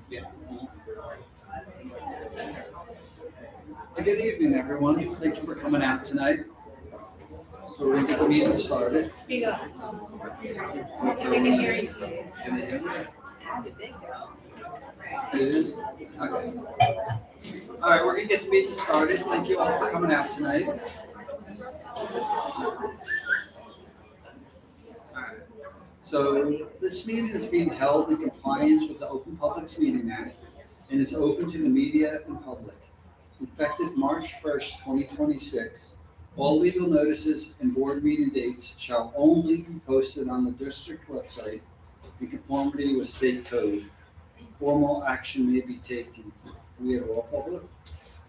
Yeah. Good evening, everyone. Thank you for coming out tonight. So we're going to get the meeting started. Here you go. So we can hear you. Can they hear me? It is? Okay. All right, we're going to get the meeting started. Thank you all for coming out tonight. All right. So this meeting is being held in compliance with the Open Public Meeting Act and is open to the media and public. Effective March 1st, 2026, all legal notices and board meeting dates shall only be posted on the district website in conformity with state code. Formal action may be taken. We have all public.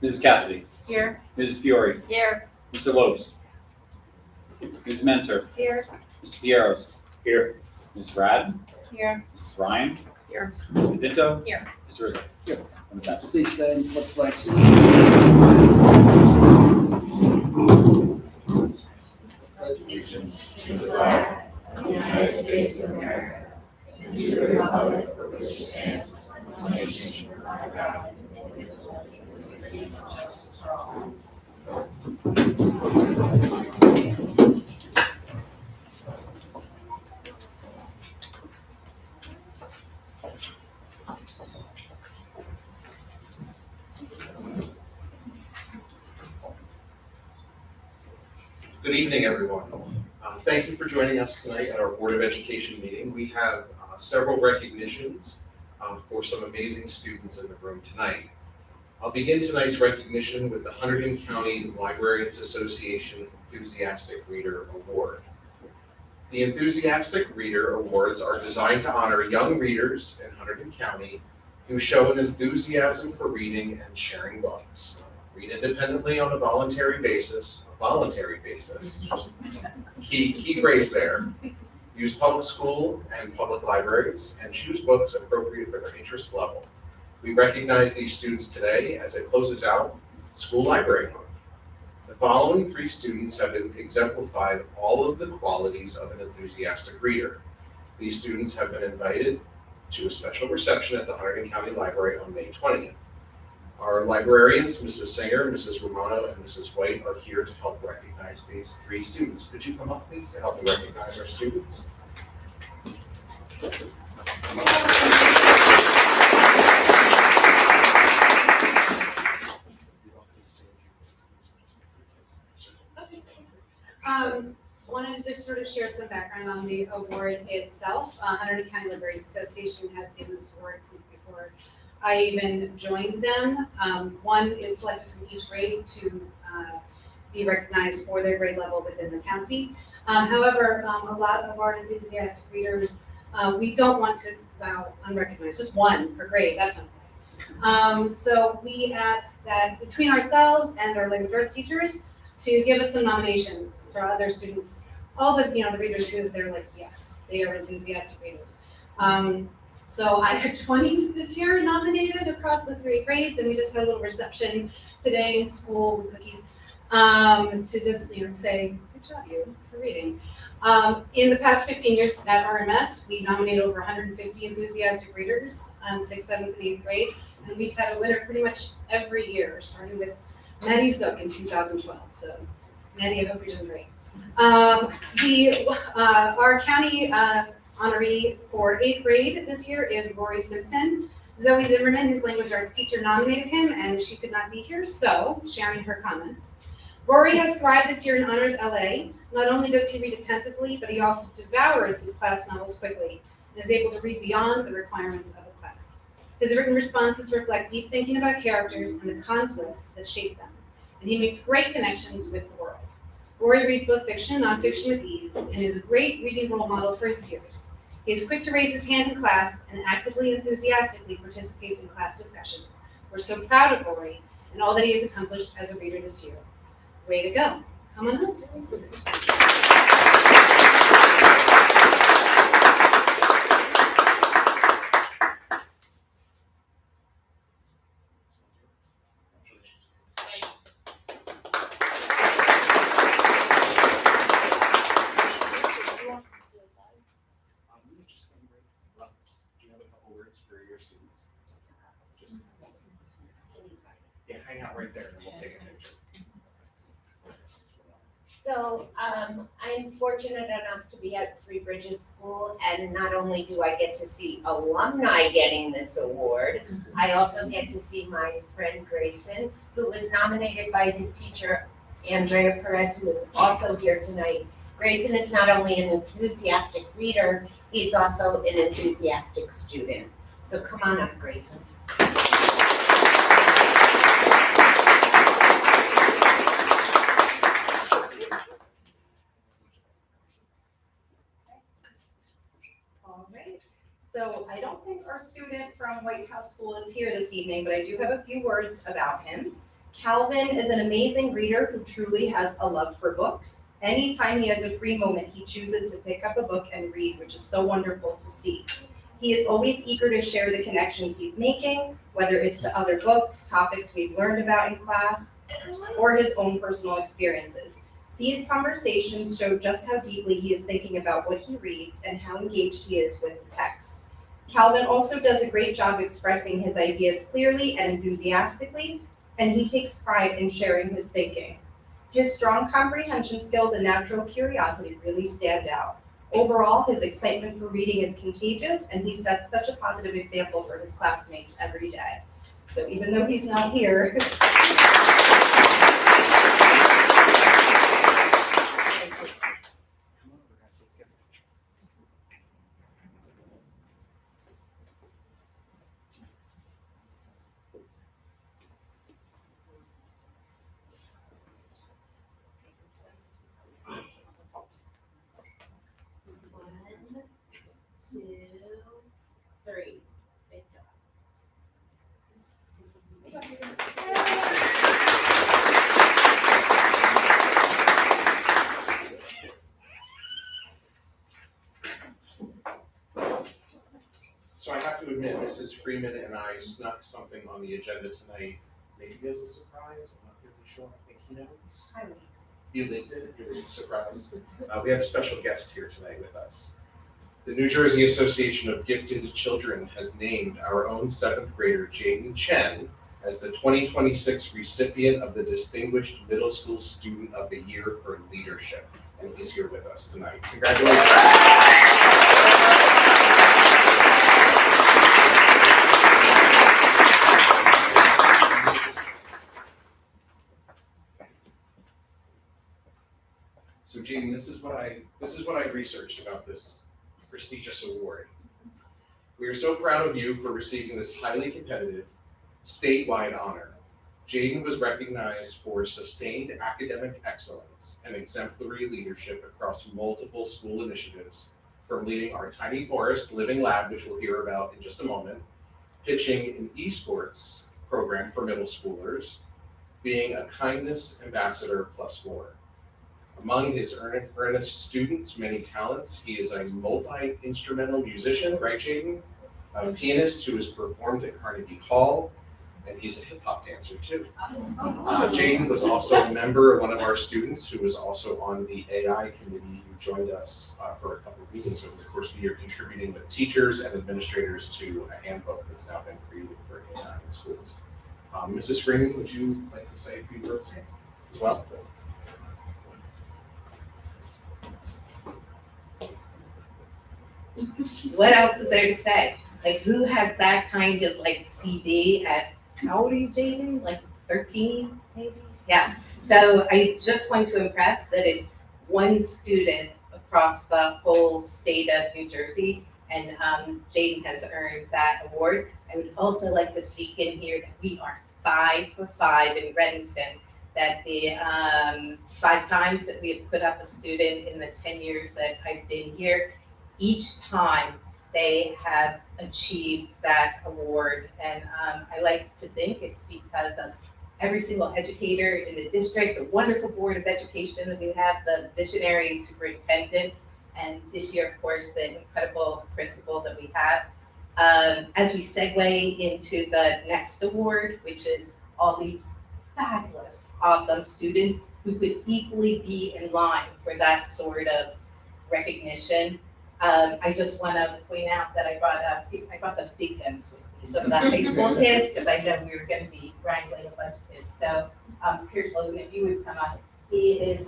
Mrs. Cassidy. Here. Mrs. Fiore. Here. Mr. Lopes. Mrs. Menser. Here. Mr. Pieros. Here. Mrs. Rad. Here. Mrs. Ryan. Here. Mr. Dinto. Here. Mr. Rizzo. Here. And Ms. Absent. Please stand for the flag salute. Allegiance to the flag of the United States of America, and to the republic for which it stands, one nation under God, indivisible, with liberty and justice for all. Good evening, everyone. Thank you for joining us tonight at our Board of Education meeting. We have several recognitions for some amazing students in the room tonight. I'll begin tonight's recognition with the Hunterdon County Librarians Association Enthusiastic Reader Award. The Enthusiastic Reader Awards are designed to honor young readers in Hunterdon County who show an enthusiasm for reading and sharing books. Read independently on a voluntary basis, key phrase there. Use public school and public libraries and choose books appropriate for their interest level. We recognize these students today as it closes out School Library Month. The following 3 students have exemplified all of the qualities of an enthusiastic reader. These students have been invited to a special reception at the Hunterdon County Library on May 20th. Our librarians, Mrs. Singer, Mrs. Romano, and Mrs. White, are here to help recognize these 3 students. Could you come up, please, to help me recognize our students? Wanted to just sort of share some background on the award itself. Hunterdon County Libraries Association has given this award since before I even joined them. One is selected from each grade to be recognized for their grade level within the county. However, a lot of our enthusiastic readers, we don't want to allow unrecognized, just one per grade, that's not. So we ask that between ourselves and our language arts teachers to give us some nominations for other students, all the readers who they're like, yes, they are enthusiastic readers. So I had 20 this year nominated across the 3 grades, and we just had a little reception today in school with cookies to just say, good job you for reading. In the past 15 years at RMS, we nominated over 150 enthusiastic readers on 6th, 7th, and 8th grade, and we've had a winner pretty much every year, starting with Maddie Zook in 2012. So Maddie, I hope you're doing great. Our county honoree for 8th grade this year is Rory Simpson. Zoe Zimmerman, his language arts teacher, nominated him, and she could not be here, so sharing her comments. Rory has thrived this year in Honors LA. Not only does he read attentively, but he also devours his class novels quickly and is able to read beyond the requirements of the class. His written responses reflect deep thinking about characters and the conflicts that shape them, and he makes great connections with the world. Rory reads both fiction and nonfiction with ease and is a great reading role model for his peers. He is quick to raise his hand in class and actively and enthusiastically participates in class discussions. We're so proud of Rory and all that he has accomplished as a reader this year. Way to go. Come on up. your students? Yeah, hang out right there and we'll take a picture. So I'm fortunate enough to be at Three Bridges School, and not only do I get to see alumni getting this award, I also get to see my friend Grayson, who was nominated by his teacher, Andrea Perez, who is also here tonight. Grayson is not only an enthusiastic reader, he's also an enthusiastic student. So come on up, Grayson. All right, so I don't think our student from White House School is here this evening, but I do have a few words about him. Calvin is an amazing reader who truly has a love for books. Anytime he has a free moment, he chooses to pick up a book and read, which is so wonderful to see. He is always eager to share the connections he's making, whether it's to other books, topics we've learned about in class, or his own personal experiences. These conversations show just how deeply he is thinking about what he reads and how engaged he is with the text. Calvin also does a great job expressing his ideas clearly and enthusiastically, and he takes pride in sharing his thinking. His strong comprehension skills and natural curiosity really stand out. Overall, his excitement for reading is contagious, and he sets such a positive example for his classmates every day. So even though he's not here, Come on over, guys, let's get a picture. One, two, three. Good job. So I have to admit, Mrs. Freeman and I snuck something on the agenda tonight, maybe as a surprise, I'm not really sure, I think he knows. You leaked it, you're surprised. We have a special guest here tonight with us. The New Jersey Association of Gifted Children has named our own 7th grader, Jaden Chen, as the 2026 recipient of the Distinguished Middle School Student of the Year for Leadership. And he's here with us tonight. Congratulations. So Jaden, this is what I researched about this prestigious award. We are so proud of you for receiving this highly competitive statewide honor. Jaden was recognized for sustained academic excellence and exemplary leadership across multiple school initiatives, from leading our Tiny Forest Living Lab, which we'll hear about in just a moment, pitching an esports program for middle schoolers, being a kindness ambassador, plus more. Among his earnest students' many talents, he is a multi-instrumental musician, right, Jaden? A pianist who has performed at Carnegie Hall, and he's a hip-hop dancer too. Jaden was also a member of one of our students who was also on the AI committee who joined us for a couple of meetings over the course of the year, contributing with teachers and administrators to a handbook that's now been created for AI in schools. Mrs. Freeman, would you like to say a few words as well? What else is there to say? Like, who has that kind of like CD at, how old are you, Jaden? Like 13, maybe? Yeah. So I just want to impress that it's one student across the whole state of New Jersey, and Jaden has earned that award. I would also like to speak in here that we are 5 for 5 in Reddington. That the 5 times that we have put up a student in the 10 years that I've been here, each time they have achieved that award. And I like to think it's because of every single educator in the district, the wonderful Board of Education that we have, the visionary superintendent, and this year, of course, the incredible principal that we have. As we segue into the next award, which is all these fabulous, awesome students who could equally be in line for that sort of recognition. I just wanna point out that I brought the big guns with me, some of the high school kids, because I know we were gonna be wrangling a bunch of kids. So, Pierce Logan, if you would come up, he is,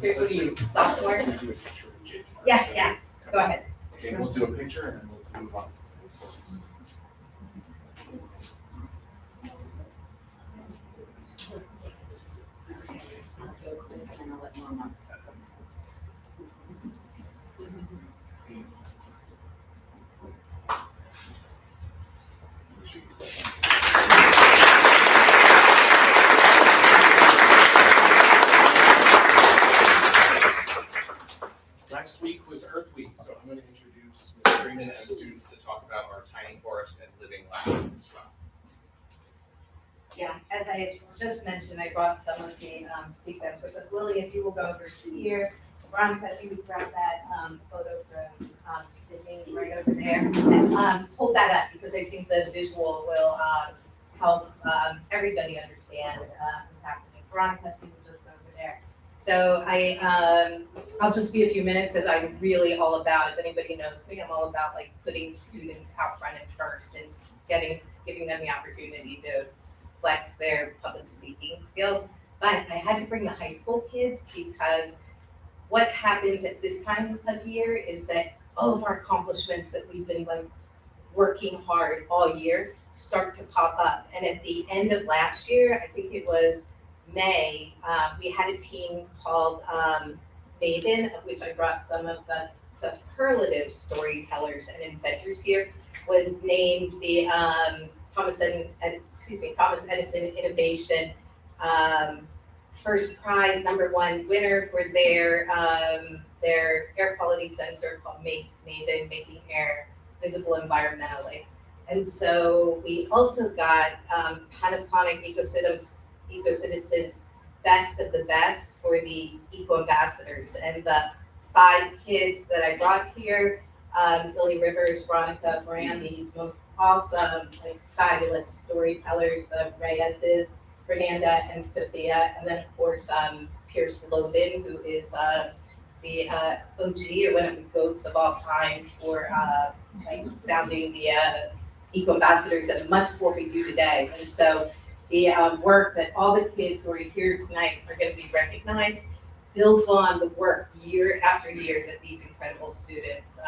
Pierce, what are you, sophomore? Can we do a picture with Jake? Yes, go ahead. Okay, we'll do a picture and then we'll move on. Last week was Earth Week, so I'm going to introduce Ms. Freeman and students to talk about our tiny forest and living lab as well. Yeah, as I had just mentioned, I brought some of the, big guns with us. Lily, if you will go over here, Veronica, if you would grab that, photo from, Sydney right over there. And, hold that up because I think the visual will, help, everybody understand, what's happening. Veronica, if you would just go over there. So I'll just be a few minutes because I'm really all about, if anybody knows me, I'm all about like putting students out front and first and giving them the opportunity to flex their public speaking skills. But I had to bring the high school kids because what happens at this time of year is that all of our accomplishments that we've been like working hard all year start to pop up. And at the end of last year, I think it was May, we had a team called Maven, of which I brought some of the superlative storytellers and inventors here, was named the Thomas Edison Innovation first prize #1 winner for their air quality sensor called Maven, making air visible environmentally. And so we also got Panasonic Ecocitizens Best of the Best for the Eco Ambassadors. And the 5 kids that I brought here, Lily Rivers, Veronica, Moran, the most awesome, like, fabulous storytellers, the Reyes's, Fernanda and Sophia, and then of course Pierce Logan, who is the OG, or one of the goats of all time for like founding the Eco Ambassadors, and much more we do today. And so the work that all the kids who are here tonight are going to be recognized builds on the work year after year that these incredible students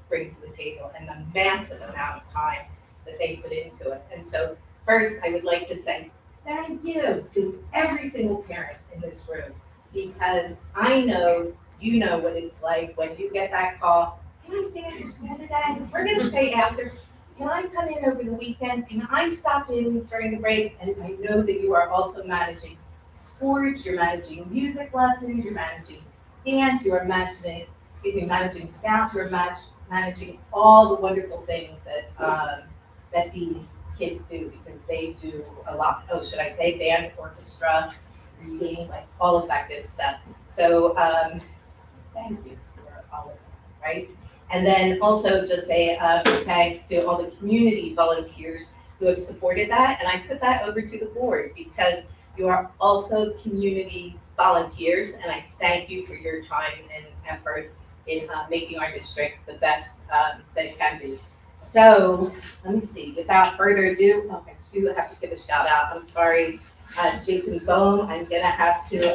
bring to the table, and the massive amount of time that they put into it. And so first, I would like to say thank you to every single parent in this room, because I know you know what it's like when you get that call. Can I stay after school today? We're gonna stay after. Can I come in over the weekend? Can I stop in during the break? And I know that you are also managing sports, you're managing music lessons, you're managing dance, you are managing scouts, you're managing all the wonderful things that that these kids do, because they do a lot. Oh, should I say band, orchestra, reading, like all of that good stuff. So thank you for all of that, right? And then also just say thanks to all the community volunteers who have supported that. And I put that over to the board because you are also community volunteers, and I thank you for your time and effort in making our district the best that it can be. So let me see, without further ado, I do have to give a shout out. I'm sorry, Jason Bohm, I'm gonna have to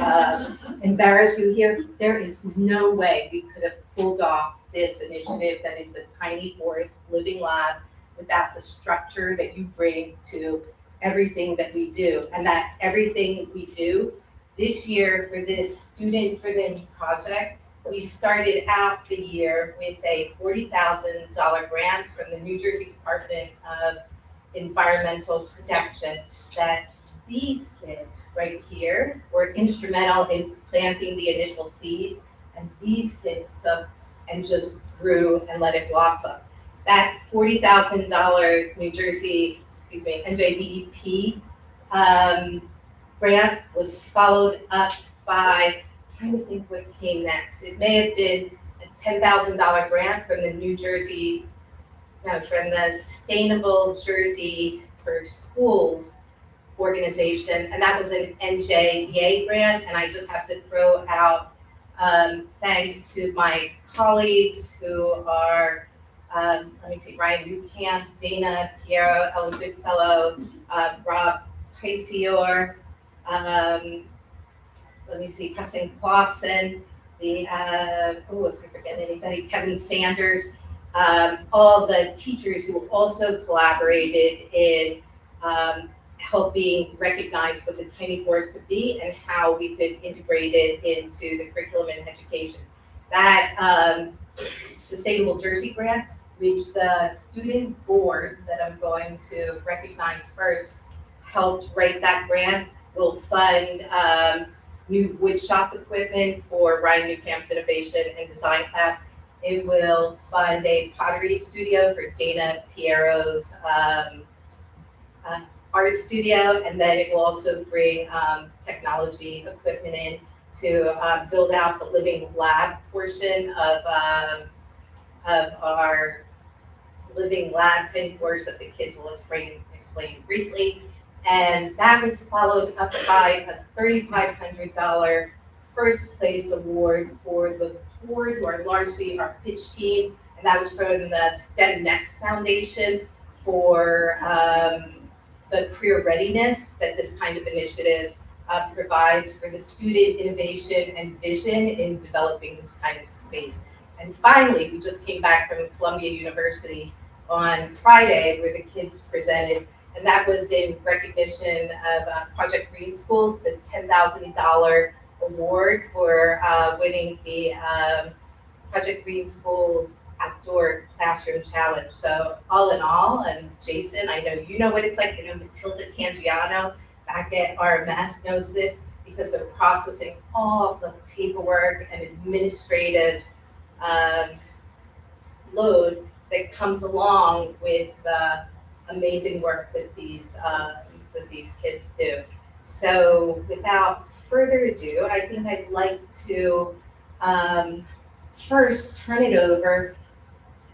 embarrass you here. There is no way we could have pulled off this initiative that is the Tiny Forest Living Lab without the structure that you bring to everything that we do. And that everything we do this year for this student-driven project, we started out the year with a $40,000 grant from the New Jersey Department of Environmental Protection that these kids right here were instrumental in planting the initial seeds, and these kids took and just grew and let it blossom. That $40,000 NJDEP grant was followed up by, trying to think what came next. It may have been a $10,000 grant from from the Sustainable Jersey for Schools organization, and that was an NJEA grant. And I just have to throw out thanks to my colleagues who are, Ryan Newcamp, Dana Piero, Ellen Goodfellow, Rob Heisior, Preston Clausen, if I forget anybody, Kevin Sanders, all the teachers who also collaborated in helping recognize what the tiny forest could be and how we could integrate it into the curriculum and education. That Sustainable Jersey grant, which the student board that I'm going to recognize first helped write that grant, will fund new wood shop equipment for Ryan Newcamp's innovation and design class. It will fund a pottery studio for Dana Piero's art studio, and then it will also bring technology equipment in to build out the living lab portion of our living lab 10 floors that the kids will explain briefly. And that was followed up by a $3,500 first place award for the board, who are largely our pitch team. And that was from the STEM Next Foundation for the career readiness that this kind of initiative provides for the student innovation and vision in developing this kind of space. And finally, we just came back from Columbia University on Friday where the kids presented, and that was in recognition of Project Green Schools, the $10,000 award for winning the Project Green Schools Outdoor Classroom Challenge. So all in all, and Jason, I know you know what it's like, Matilda Cangiano back at RMS knows this because of processing all of the paperwork and administrative load that comes along with the amazing work that these kids do. So without further ado, I think I'd like to first turn it over.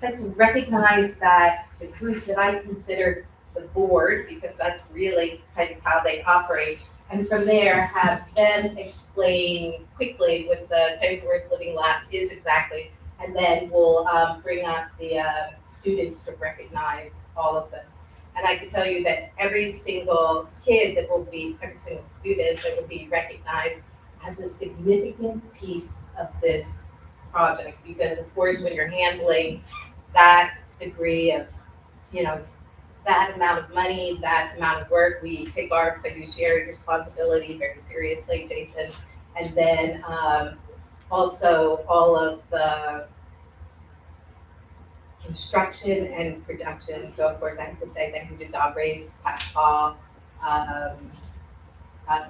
I'd like to recognize that the group that I consider the board, because that's really kind of how they operate, and from there have them explain quickly what the Tiny Forest Living Lab is exactly, and then we'll bring up the students to recognize all of them. And I can tell you that every single student that will be recognized has a significant piece of this project, because of course when you're handling that degree of, that amount of money, that amount of work, we take our fiduciary responsibility very seriously, Jason. And then also all of the construction and production. So of course I have to say thank you to Dabraze, Pat Paul,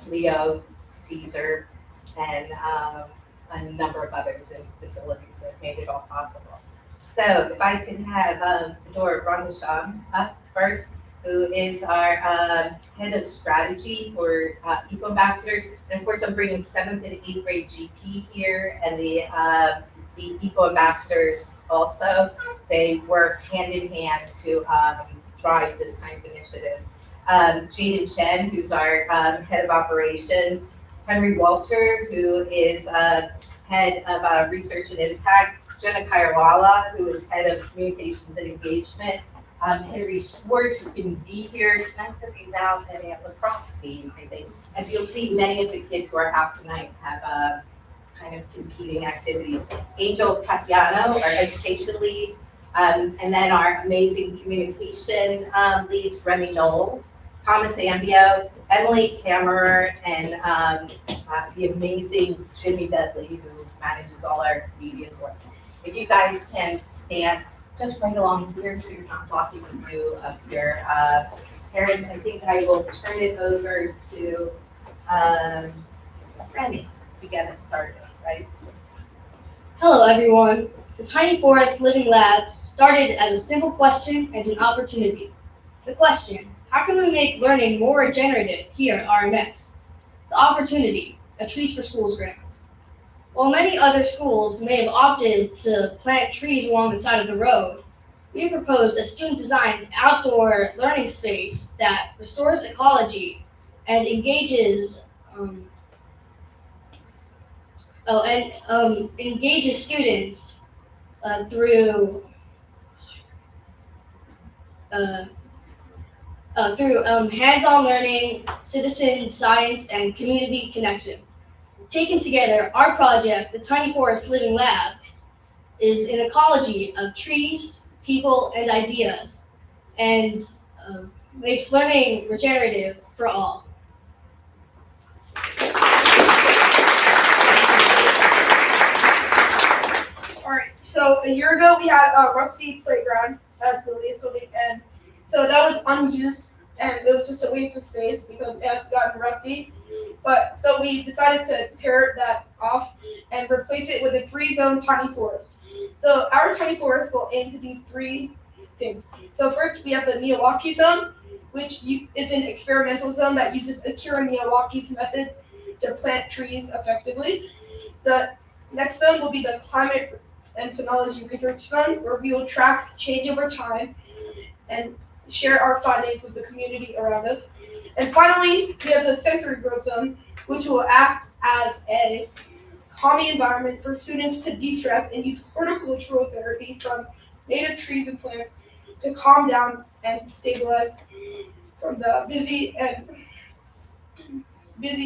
Leo, Caesar, and a number of others in facilities that made it all possible. So if I can have Fedor Rangasham up first, who is our head of strategy for Eco Ambassadors. And of course I'm bringing 7th and 8th grade GT here, and the Eco Ambassadors also. They work hand in hand to drive this kind of initiative. Jaden Chen, who's our head of operations. Henry Walter, who is head of research and impact. Jenna Kairawala, who is head of communications and engagement. Henry Schwartz, who couldn't be here tonight because he's out at a lacrosse game, I think. As you'll see, many of the kids who are out tonight have kind of competing activities. Angel Casiano, our education lead, and then our amazing communication leads, Remy Knoll, Thomas Ambio, Emily Kammerer, and the amazing Jimmy Dudley, who manages all our media for us. If you guys can stand just right along here so you're not blocking the view of your parents, I think I will turn it over to Remy to get us started, right? Hello everyone. The Tiny Forest Living Lab started as a simple question and an opportunity. The question, how can we make learning more regenerative here at RMX? The opportunity, a Trees for Schools grant. While many other schools may have opted to plant trees along the side of the road, we proposed a student-designed outdoor learning space that restores ecology and engages engages students through hands-on learning, citizen science, and community connection. Taken together, our project, the Tiny Forest Living Lab, is an ecology of trees, people, and ideas, and makes learning regenerative for all. Alright, so a year ago we had a rusty playground as the least building, and so that was unused and it was just a waste of space because it had gotten rusty. But so we decided to tear that off and replace it with a 3-zone tiny forest. So our tiny forest will aim to do 3 things. So first we have the Miyawaki zone, which is an experimental zone that uses Akira Miyawaki's methods to plant trees effectively. The next zone will be the climate and phenology research zone, where we will track change over time and share our findings with the community around us. And finally, we have the sensory growth zone, which will act as a calming environment for students to de-stress and use horticultural therapy from native trees and plants to calm down and stabilize from the busy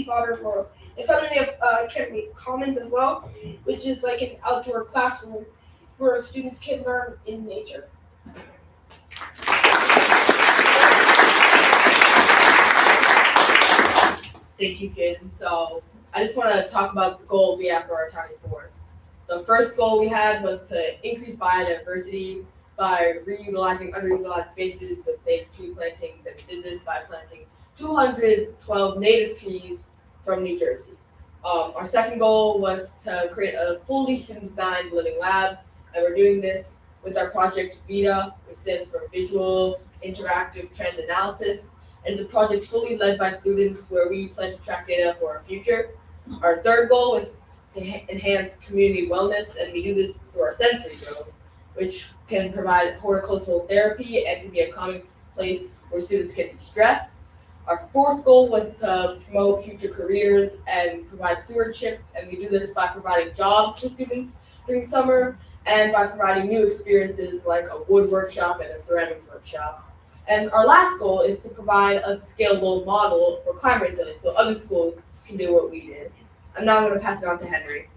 modern world. And finally, we have Academy Commons as well, which is like an outdoor classroom where students can learn in nature. Thank you, Jaden. So I just want to talk about the goals we have for our tiny forest. The first goal we had was to increase biodiversity by reutilizing underutilized spaces with native tree plantings, and we did this by planting 212 native trees from New Jersey. Our second goal was to create a fully student-designed living lab, and we're doing this with our project VITA, which stands for Visual Interactive Trend Analysis. And it's a project fully led by students where we plan to track data for our future. Our third goal was to enhance community wellness, and we do this through our sensory growth, which can provide horticultural therapy and can be a calming place where students can de-stress. Our fourth goal was to promote future careers and provide stewardship, and we do this by providing jobs for students during summer and by providing new experiences like a wood workshop and a ceramics workshop. And our last goal is to provide a scalable model for climate resilience so other schools can do what we did. I'm now going to pass it on to Henry.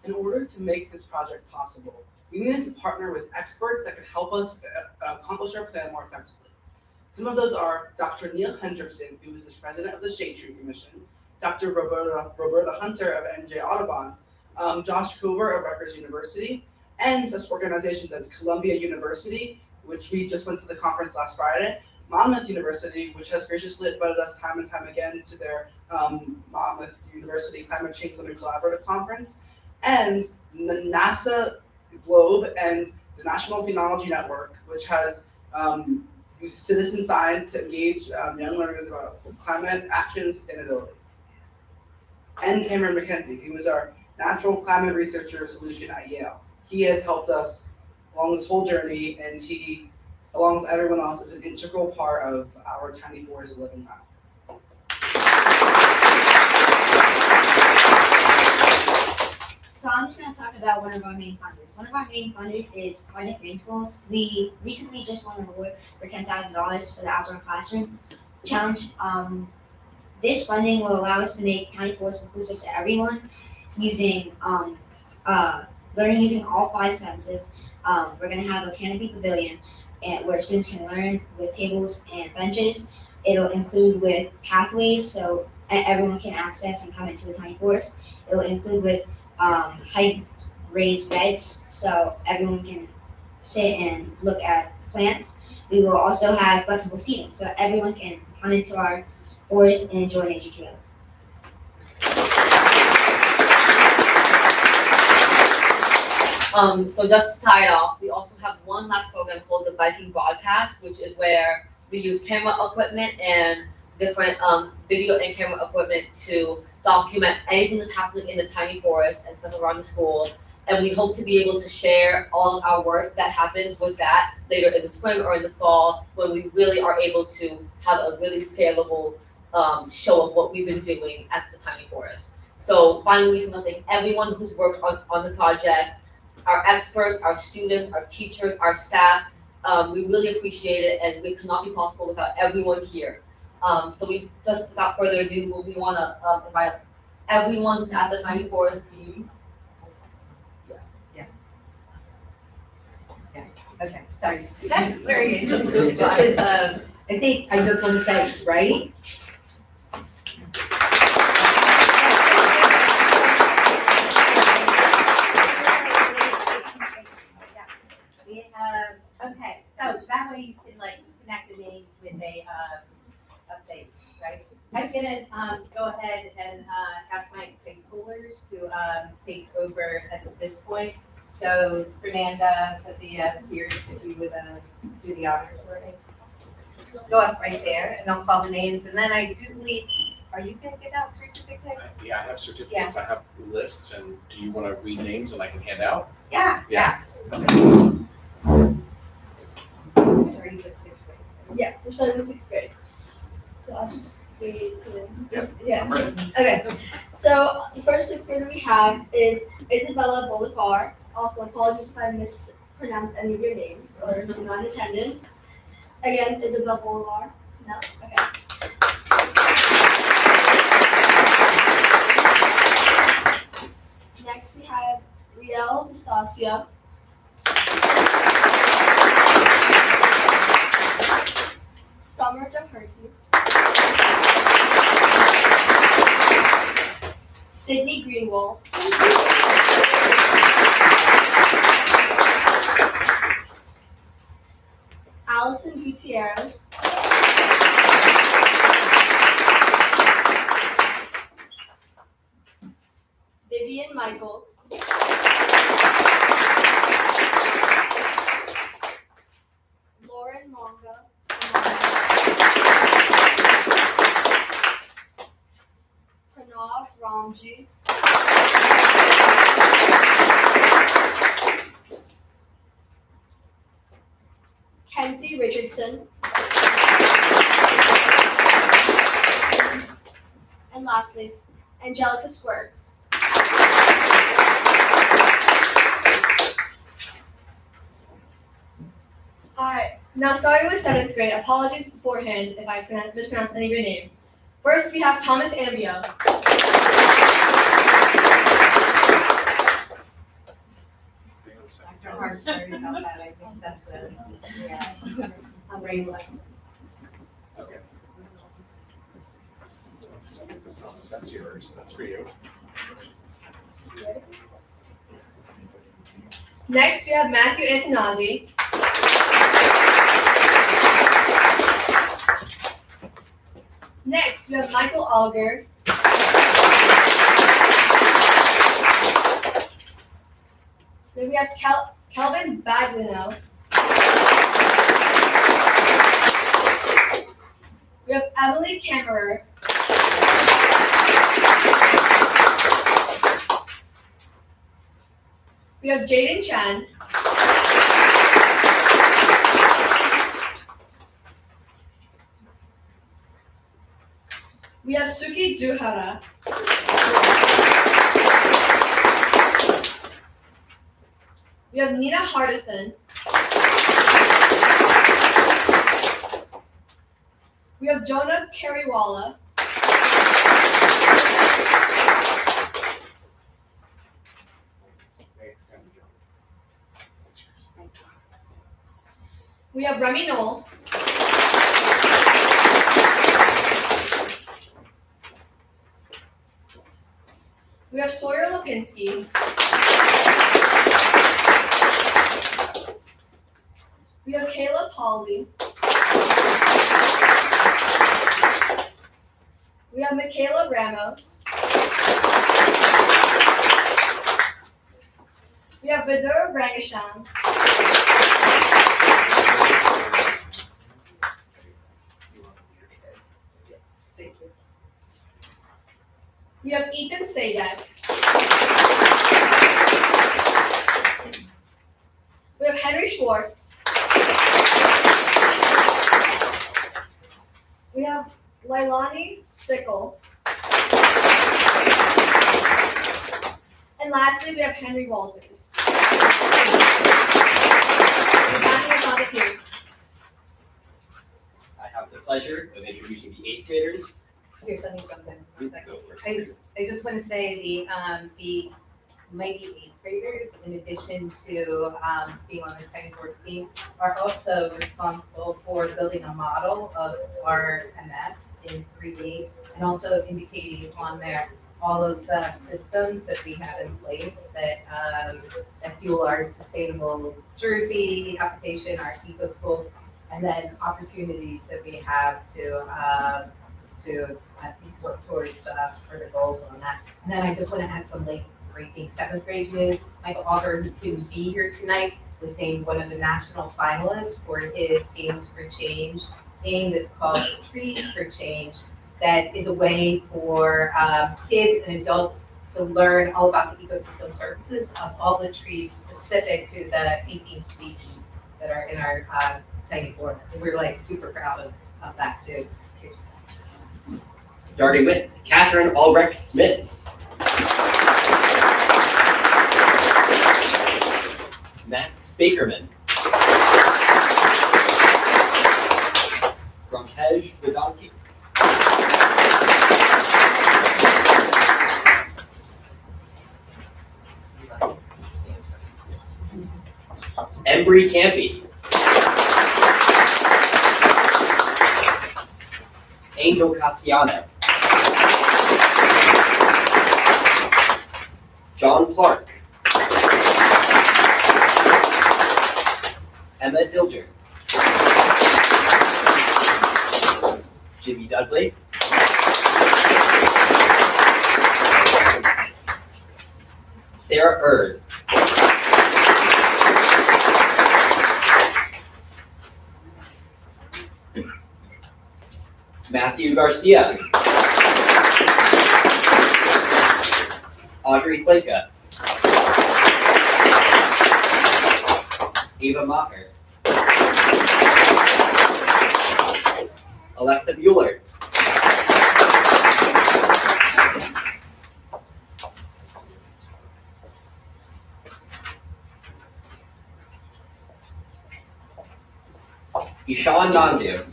In order to make this project possible, we needed to partner with experts that could help us accomplish our plan more effectively. Some of those are Dr. Neil Hendrickson, who is the president of the Shade Tree Commission, Dr. Roberta Hunter of NJ Audubon, Josh Cover of Rutgers University, and such organizations as Columbia University, which we just went to the conference last Friday, Monmouth University, which has graciously invited us time and time again to their Monmouth University Climate Change Women Collaborative Conference, and the NASA Globe and the National Phenology Network, which has used citizen science to engage young learners about climate action and sustainability. And Cameron McKenzie, he was our natural climate researcher solution at Yale. He has helped us along this whole journey, and he, along with everyone else, is an integral part of our Tiny Forest Living Lab. So I'm just going to talk about one of our main funders. One of our main funders is Project Green Schools. We recently just won an award for $10,000 for the Outdoor Classroom Challenge. This funding will allow us to make Tiny Forest inclusive to everyone using learning using all 5 senses. We're going to have a canopy pavilion where students can learn with tables and benches. It'll include with pathways so everyone can access and come into the Tiny Forest. It'll include with height raised beds so everyone can sit and look at plants. We will also have flexible seating so everyone can come into our forest and enjoy nature together. So just to tie it off, we also have one last program called the Biking Broadcast, which is where we use camera equipment and different video and camera equipment to document anything that's happening in the tiny forest and stuff around the school. And we hope to be able to share all of our work that happens with that later in the spring or in the fall when we really are able to have a really scalable show of what we've been doing at the Tiny Forest. So finally, we just want to thank everyone who's worked on the project, our experts, our students, our teachers, our staff. We really appreciate it, and it could not be possible without everyone here. So we just, without further ado, we want to invite everyone who's at the Tiny Forest team. Okay, sorry. That's very good. This is, I think, I just want to say, right? Okay, so that way you can like connect the name with a, update, right? I'm gonna, go ahead and, ask my high schoolers to, take over at this point. So Fernanda, Sophia, Pierce, if you would, do the honors for me. Go up right there and I'll call the names, and then I do believe, are you gonna give out certificates? Yeah, I have certificates, I have lists, and do you wanna read names and I can hand out? Yeah. Yeah. Sorry, you put 6th grade. Yeah, we're starting in 6th grade. So I'll just wait to. Yep. Yeah. I'm ready. Okay. So the first 6th grader we have is Isabella Bolivar. Also, apologies if I mispronounce any of your names or if you're not in attendance. Again, Isabella Bolivar. No? Okay. Next we have Riel Estacio. Summer Doherty. Sydney Greenwald. Allison Gutierrez. Vivian Michaels. Lauren Monga. Pranav Ramji. Kenzie Richardson. And lastly, Angelica Squirts. Alright, now starting with 7th grade, apologies beforehand if I mispronounce any of your names. First, we have Thomas Ambio. Dr. Hart, sorry about that, I think that's the, yeah. I'm ready to like. Okay. That's yours, that's for you. Next, we have Matthew Antonazzi. Next, we have Michael Alger. Then we have Kelvin Baglino. We have Emily Kammerer. We have Jaden Chen. We have Suki Zuhara. We have Nina Hardison. We have Jonah Kariwala. We have Remy Knoll. We have Sawyer Lipinski. We have Kayla Polly. We have Michaela Ramos. We have Vidura Rangashan. Thank you. We have Ethan Sadek. We have Henry Schwartz. We have Lailani Sickle. And lastly, we have Henry Walters. Matthew is on the team. I have the pleasure of introducing the eighth graders. Here's something from them. One second. Go for it. I just want to say the mighty eighth graders, in addition to being on the Tiny Force team, are also responsible for building a model of our MS in 3D and also indicating on there all of the systems that we have in place that fuel our sustainable Jersey application, our eco schools, and then opportunities that we have to work towards further goals on that. And then I just want to add some late breaking seventh grade news. Michael Auger, who couldn't be here tonight, was named one of the national finalists for his Games for Change game that's called Trees for Change. That is a way for kids and adults to learn all about the ecosystem services of all the trees specific to the 18 species that are in our tiny forest. So we're like super proud of that too. Here's Starting with Catherine Albrecht Smith. Max Bakerman. Rakesh Vedaki. Embry Campy. Angel Cassiano. John Clark. Emma Dilger. Jimmy Dudley. Sarah Erd. Matthew Garcia. Audrey Blaka. Ava Maher. Alexa Bueller. Ishan Nandu.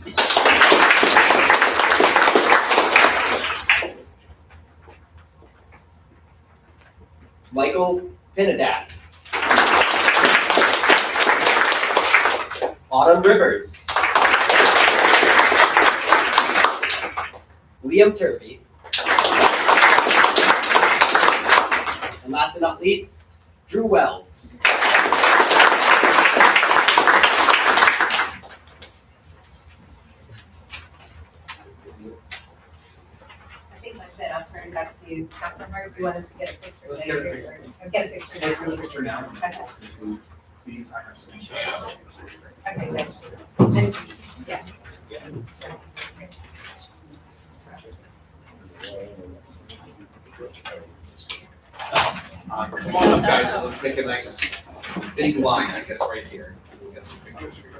Michael Pinadat. Autumn Rivers. Liam Turvey. And last but not least, Drew Wells. I think that's it. I'll turn it back to you. Dr. Hart, if you want us to get a picture Let's get a later, picture. or get a picture now. Let's get a picture now. Okay. Please, I have some. Okay, good. And, yes. Come on up, guys, let's make a nice big line, I guess, right here. Get some pictures for you.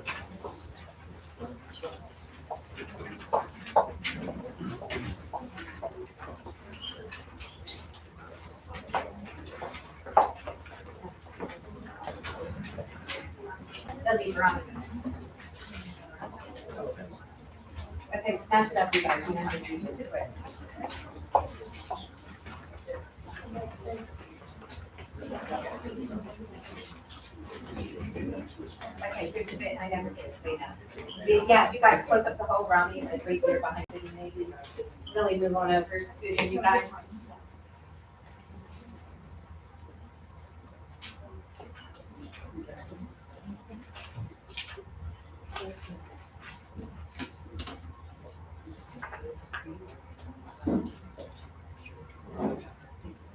That'll be Veronica. Okay, smash it up, you guys. You know how to do this quick. Okay, here's a bit I never did clean up. Yeah, you guys close up the whole brownie and right there behind it, maybe. Lily, move on over, excuse me, you guys.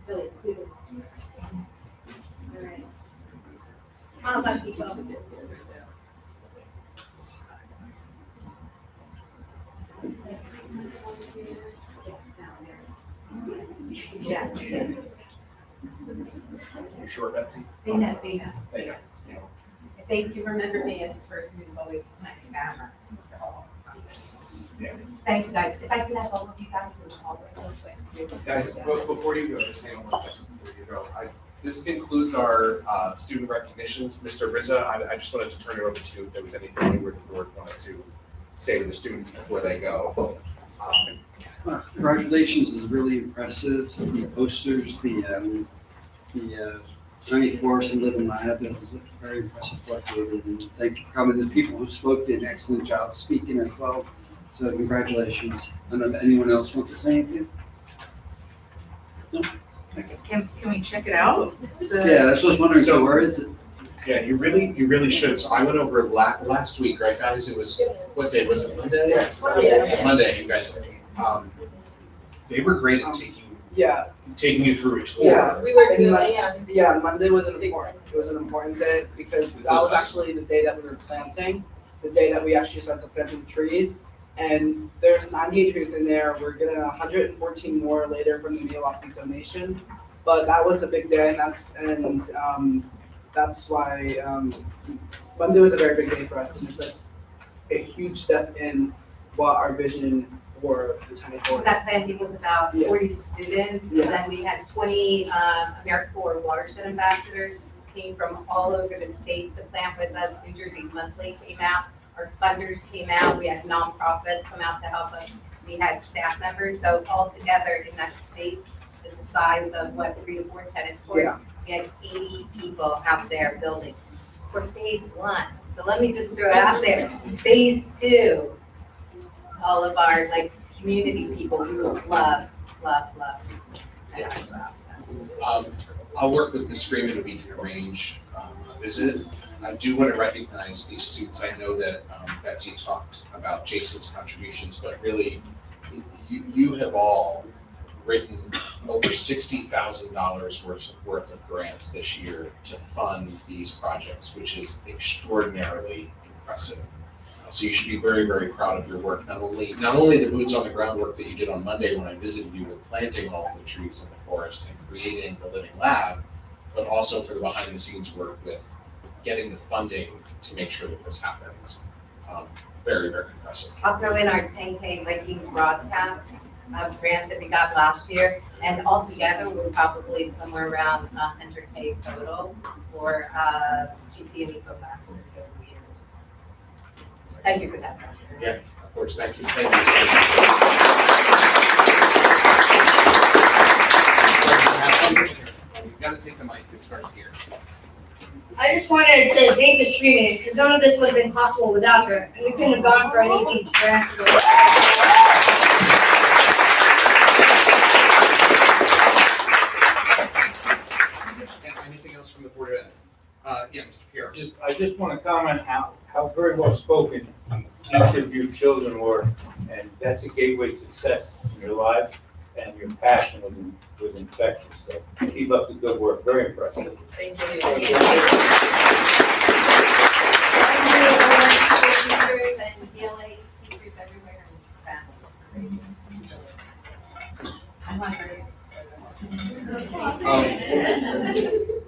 Lily, scoot it. All right. Smiles up, people. Yeah. You sure, Betsy? They know, they know. They know. If they can remember me as the person who's always behind the camera. Thank you guys. If I could have all of you guys in the hallway real quick. Guys, before you go, just hang on 1 second before you go. This concludes our student recognitions. Mr. Rizza, I just wanted to turn it over to you if there was anything you or the board wanted to say to the students before they go. Congratulations is really impressive. The posters, the Tiny Forest and Living Lab, it was very impressive what they did. And thank you for coming. The people who spoke did an excellent job speaking as well. So congratulations. I don't know if anyone else wants to say anything? No? Okay. Can we check it out? Yeah, that's what I was wondering. So where is it? Yeah, you really should. So I went over it last week, right, guys? It was, what day was it, Monday? Yeah. Monday, you guys. They were great at Yeah, taking you through a tour. yeah. We were And doing, Yeah, Monday was an important day because that was actually the day that we were planting, the day that we actually started planting the trees. And there's 98 trees in there. We're getting 114 more later from the Milwaukee donation. But that was a big day, and that's why Monday was a very big day for us, and it's like a huge step in what our vision for the Tiny Forest. That planting was about Yeah. 40 students, Yeah. and then we had 20 AmeriCorps watershed ambassadors who came from all over the state to plant with us. New Jersey Monthly came out, our funders came out, we had nonprofits come out to help us. We had staff members, so all together in that space, it's the size of what, 3 to 4 tennis courts. Yeah. We had 80 people out there building for phase 1. So let me just throw it out there, phase 2. All of our community people, we love. I'll work with Ms. Freeman if we can arrange a visit. I do want to recognize these students. I know that Betsy talked about Jason's contributions, but really, you have all written over $60,000 worth of grants this year to fund these projects, which is extraordinarily impressive. So you should be very, very proud of your work. Not only the boots on the ground work that you did on Monday when I visited you with planting all of the trees in the forest and creating the living lab, but also for the behind the scenes work with getting the funding to make sure that this happens. Very, very impressive. I'll throw in our 10K Vikings broadcast grant that we got last year, and altogether we're probably somewhere around 100K total for GT and Eco Ambassadors over the years. Thank you for that. Yeah, of course, thank you. Thank you. You gotta take the mic and start here. I just wanted to say thank Ms. Freeman, because none of this would have been possible without her, and we couldn't have gone for any of these grants. Anything else from the Board of Ed? Yeah, Mr. Pierce. I just want to comment how very well spoken each of you children were, and that's a gateway to success in your lives, and your passion was infectious. So keep up the good work. Very impressive. thank you. Teachers and ELA teachers everywhere and families. I'm hungry.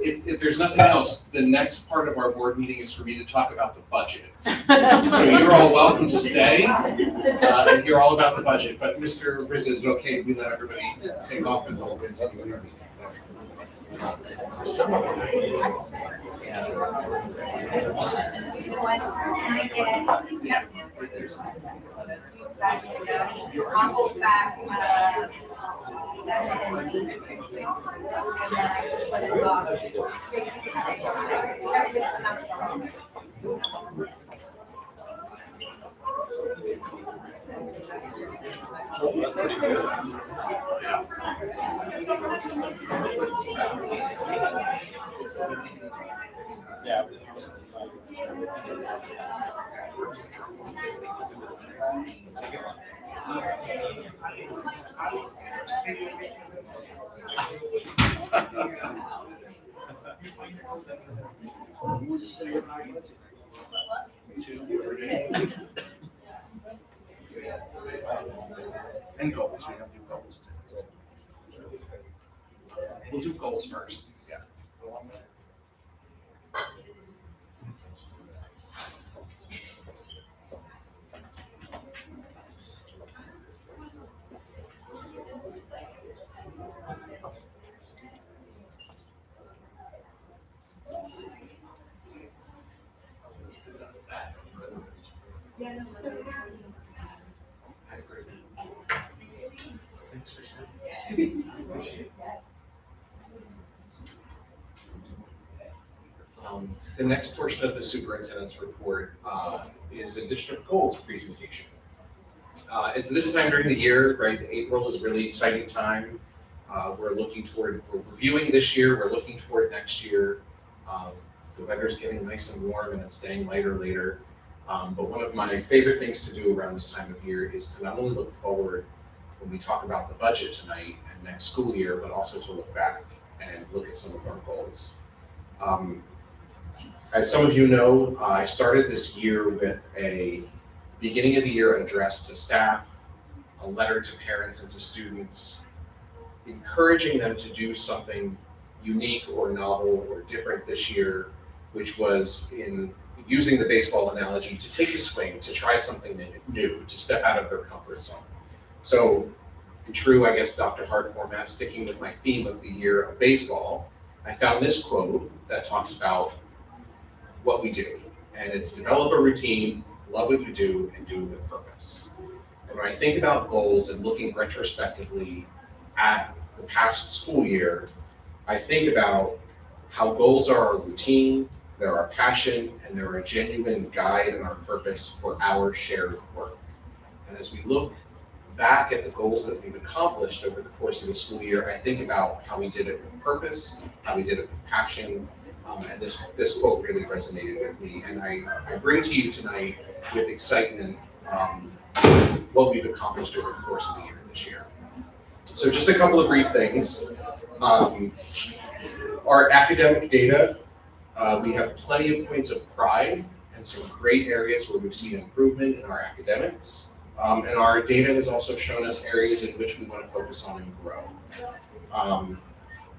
If there's nothing else, the next part of our board meeting is for me to talk about the budget. So you're all welcome to stay and hear all about the budget, but Mr. Rizza, is it okay if we let everybody take off and we'll continue with our meeting? I'll hold back, second and then I just let it off. Everything comes from. That's pretty good. Yeah. And goals, we have new goals too. We'll do goals first, yeah. Thanks for saying. Appreciate it. The next portion of the superintendent's report is a district goals presentation. It's this time during the year, right? April is a really exciting time. We're reviewing this year, we're looking toward next year. The weather's getting nice and warm and it's staying lighter later. But one of my favorite things to do around this time of year is to not only look forward when we talk about the budget tonight and next school year, but also to look back and look at some of our goals. As some of you know, I started this year with a beginning of the year address to staff, a letter to parents and to students, encouraging them to do something unique or novel or different this year, which was in using the baseball analogy to take a swing, to try something new, to step out of their comfort zone. So in true, I guess, Dr. Hart format, sticking with my theme of the year of baseball, I found this quote that talks about what we do. And it's develop a routine, love what you do, and do it with purpose. And when I think about goals and looking retrospectively at the past school year, I think about how goals are our routine, they're our passion, and they're a genuine guide and our purpose for our shared work. And as we look back at the goals that we've accomplished over the course of the school year, I think about how we did it with purpose, how we did it with passion, and this quote really resonated with me. And I bring to you tonight with excitement what we've accomplished over the course of the year this year. So just a couple of brief things. Our academic data, we have plenty of points of pride and some great areas where we've seen improvement in our academics. And our data has also shown us areas in which we want to focus on and grow.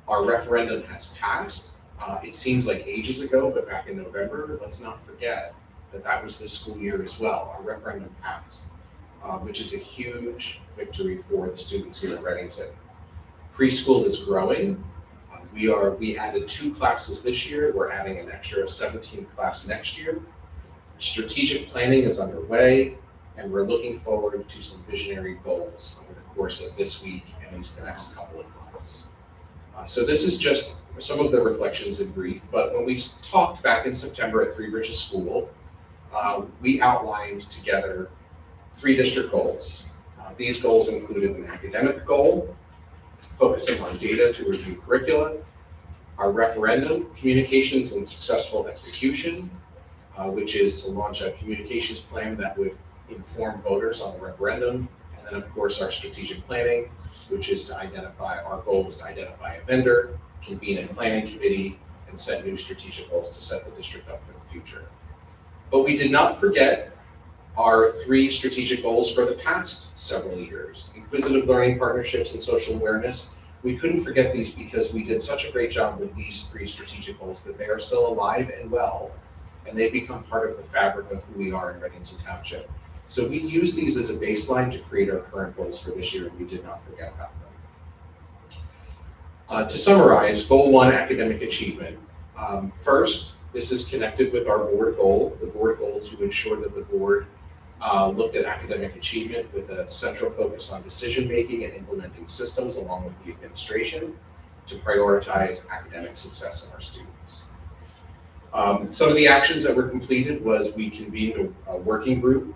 Our referendum has passed. It seems like ages ago, but back in November, let's not forget that that was this school year as well. Our referendum passed, which is a huge victory for the students here at Reddington. Preschool is growing. We added 2 classes this year. We're adding an extra 17th class next year. Strategic planning is underway, and we're looking forward to some visionary goals over the course of this week and into the next couple of months. So this is just some of the reflections in brief, but when we talked back in September at Three Bridges School, we outlined together 3 district goals. These goals included an academic goal, focusing on data to review curricula, our referendum, communications and successful execution, which is to launch a communications plan that would inform voters on the referendum, and then of course our strategic planning, which is to our goal is to identify a vendor, convene a planning committee, and set new strategic goals to set the district up for the future. But we did not forget our 3 strategic goals for the past several years. Inquisitive learning, partnerships, and social awareness. We couldn't forget these because we did such a great job with these 3 strategic goals that they are still alive and well, and they become part of the fabric of who we are in Reddington Township. So we use these as a baseline to create our current goals for this year, and we did not forget about them. To summarize, Goal 1, academic achievement. First, this is connected with our board goal, the board goal to ensure that the board looked at academic achievement with a central focus on decision-making and implementing systems along with the administration to prioritize academic success in our students. Some of the actions that were completed was we convened a working group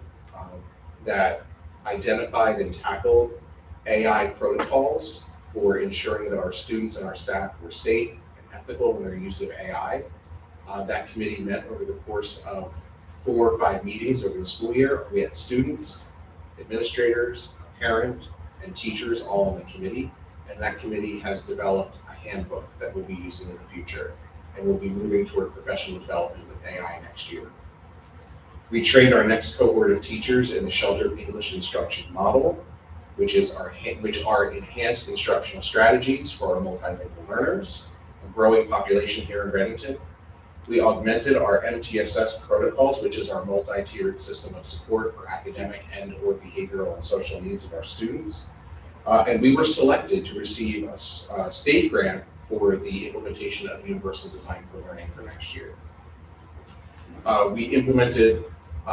that identified and tackled AI protocols for ensuring that our students and our staff were safe and ethical in their use of AI. That committee met over the course of 4 or 5 meetings over the school year. We had students, administrators, a parent, and teachers all on the committee. And that committee has developed a handbook that we'll be using in the future. And we'll be moving toward professional development with AI next year. We trained our next cohort of teachers in the sheltered English instruction model, which are enhanced instructional strategies for our multilingual learners, a growing population here in Reddington. We augmented our MTSS protocols, which is our multi-tiered system of support for academic and/or behavioral and social needs of our students. And we were selected to receive a state grant for the implementation of Universal Design for Learning for next year. We implemented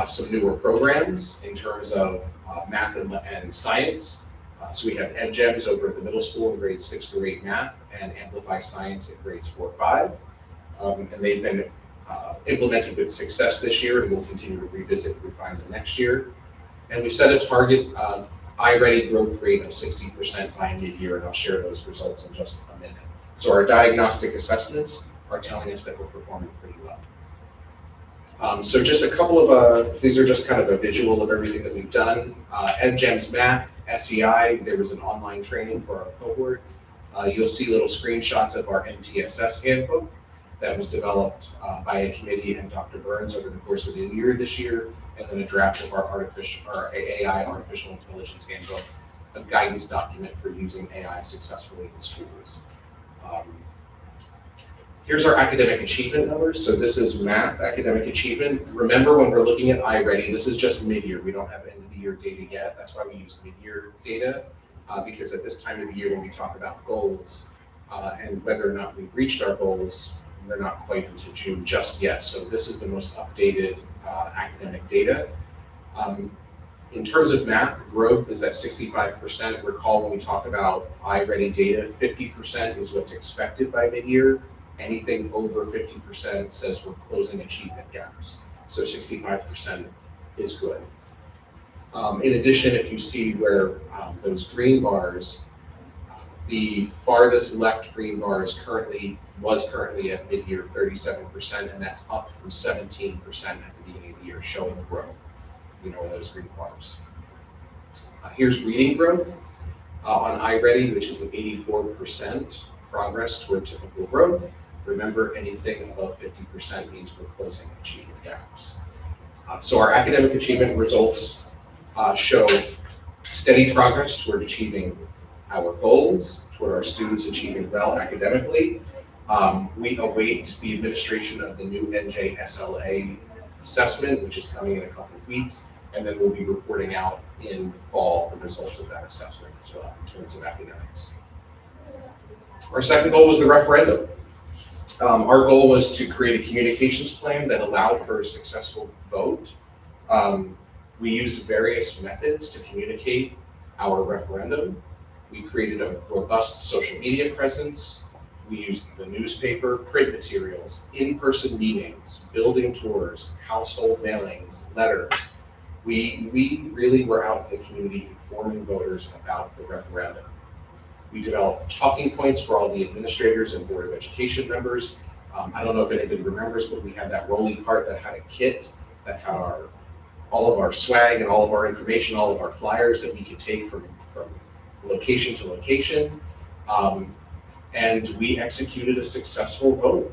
some newer programs in terms of math and science. So we have EdGems over at the middle school in grades 6 through 8 math, and Amplify Science in grades 4 5. And they've been implemented with success this year, and we'll continue to revisit and refine them next year. And we set a target iReady growth rate of 60% by mid-year, and I'll share those results in just a minute. So our diagnostic assessments are telling us that we're performing pretty well. So just a couple of, these are just kind of a visual of everything that we've done. EdGems Math, SEI, there was an online training for our cohort. You'll see little screenshots of our MTSS handbook that was developed by a committee and Dr. Burns over the course of the year this year, and then a draft of our AI artificial intelligence handbook, a guidance document for using AI successfully in schools. Here's our academic achievement numbers. So this is math academic achievement. Remember, when we're looking at iReady, this is just mid-year. We don't have end of the year data yet. That's why we use mid-year data, because at this time of the year when we talk about goals and whether or not we've reached our goals, we're not quite into June just yet. So this is the most updated academic data. In terms of math, growth is at 65%. Recall when we talk about iReady data, 50% is what's expected by mid-year. Anything over 50% says we're closing achievement gaps. So 65% is good. In addition, if you see where those green bars, the farthest left green bar is currently at mid-year 37%, and that's up from 17% at the beginning of the year, showing growth, in those green bars. Here's reading growth on iReady, which is an 84% progress toward typical growth. Remember, anything above 50% means we're closing achievement gaps. So our academic achievement results show steady progress toward achieving our goals, toward our students achieving well academically. We await the administration of the new NJSLA assessment, which is coming in a couple of weeks, and then we'll be reporting out in the fall the results of that assessment as well in terms of academics. Our second goal was the referendum. Our goal was to create a communications plan that allowed for a successful vote. We used various methods to communicate our referendum. We created a robust social media presence. We used the newspaper, print materials, in-person meetings, building tours, household mailings, letters. We really were out in the community informing voters about the referendum. We developed talking points for all the administrators and Board of Education members. I don't know if anybody remembers, but we had that rolling cart that had a kit that had all of our swag and all of our information, all of our flyers that we could take from location to location. And we executed a successful vote.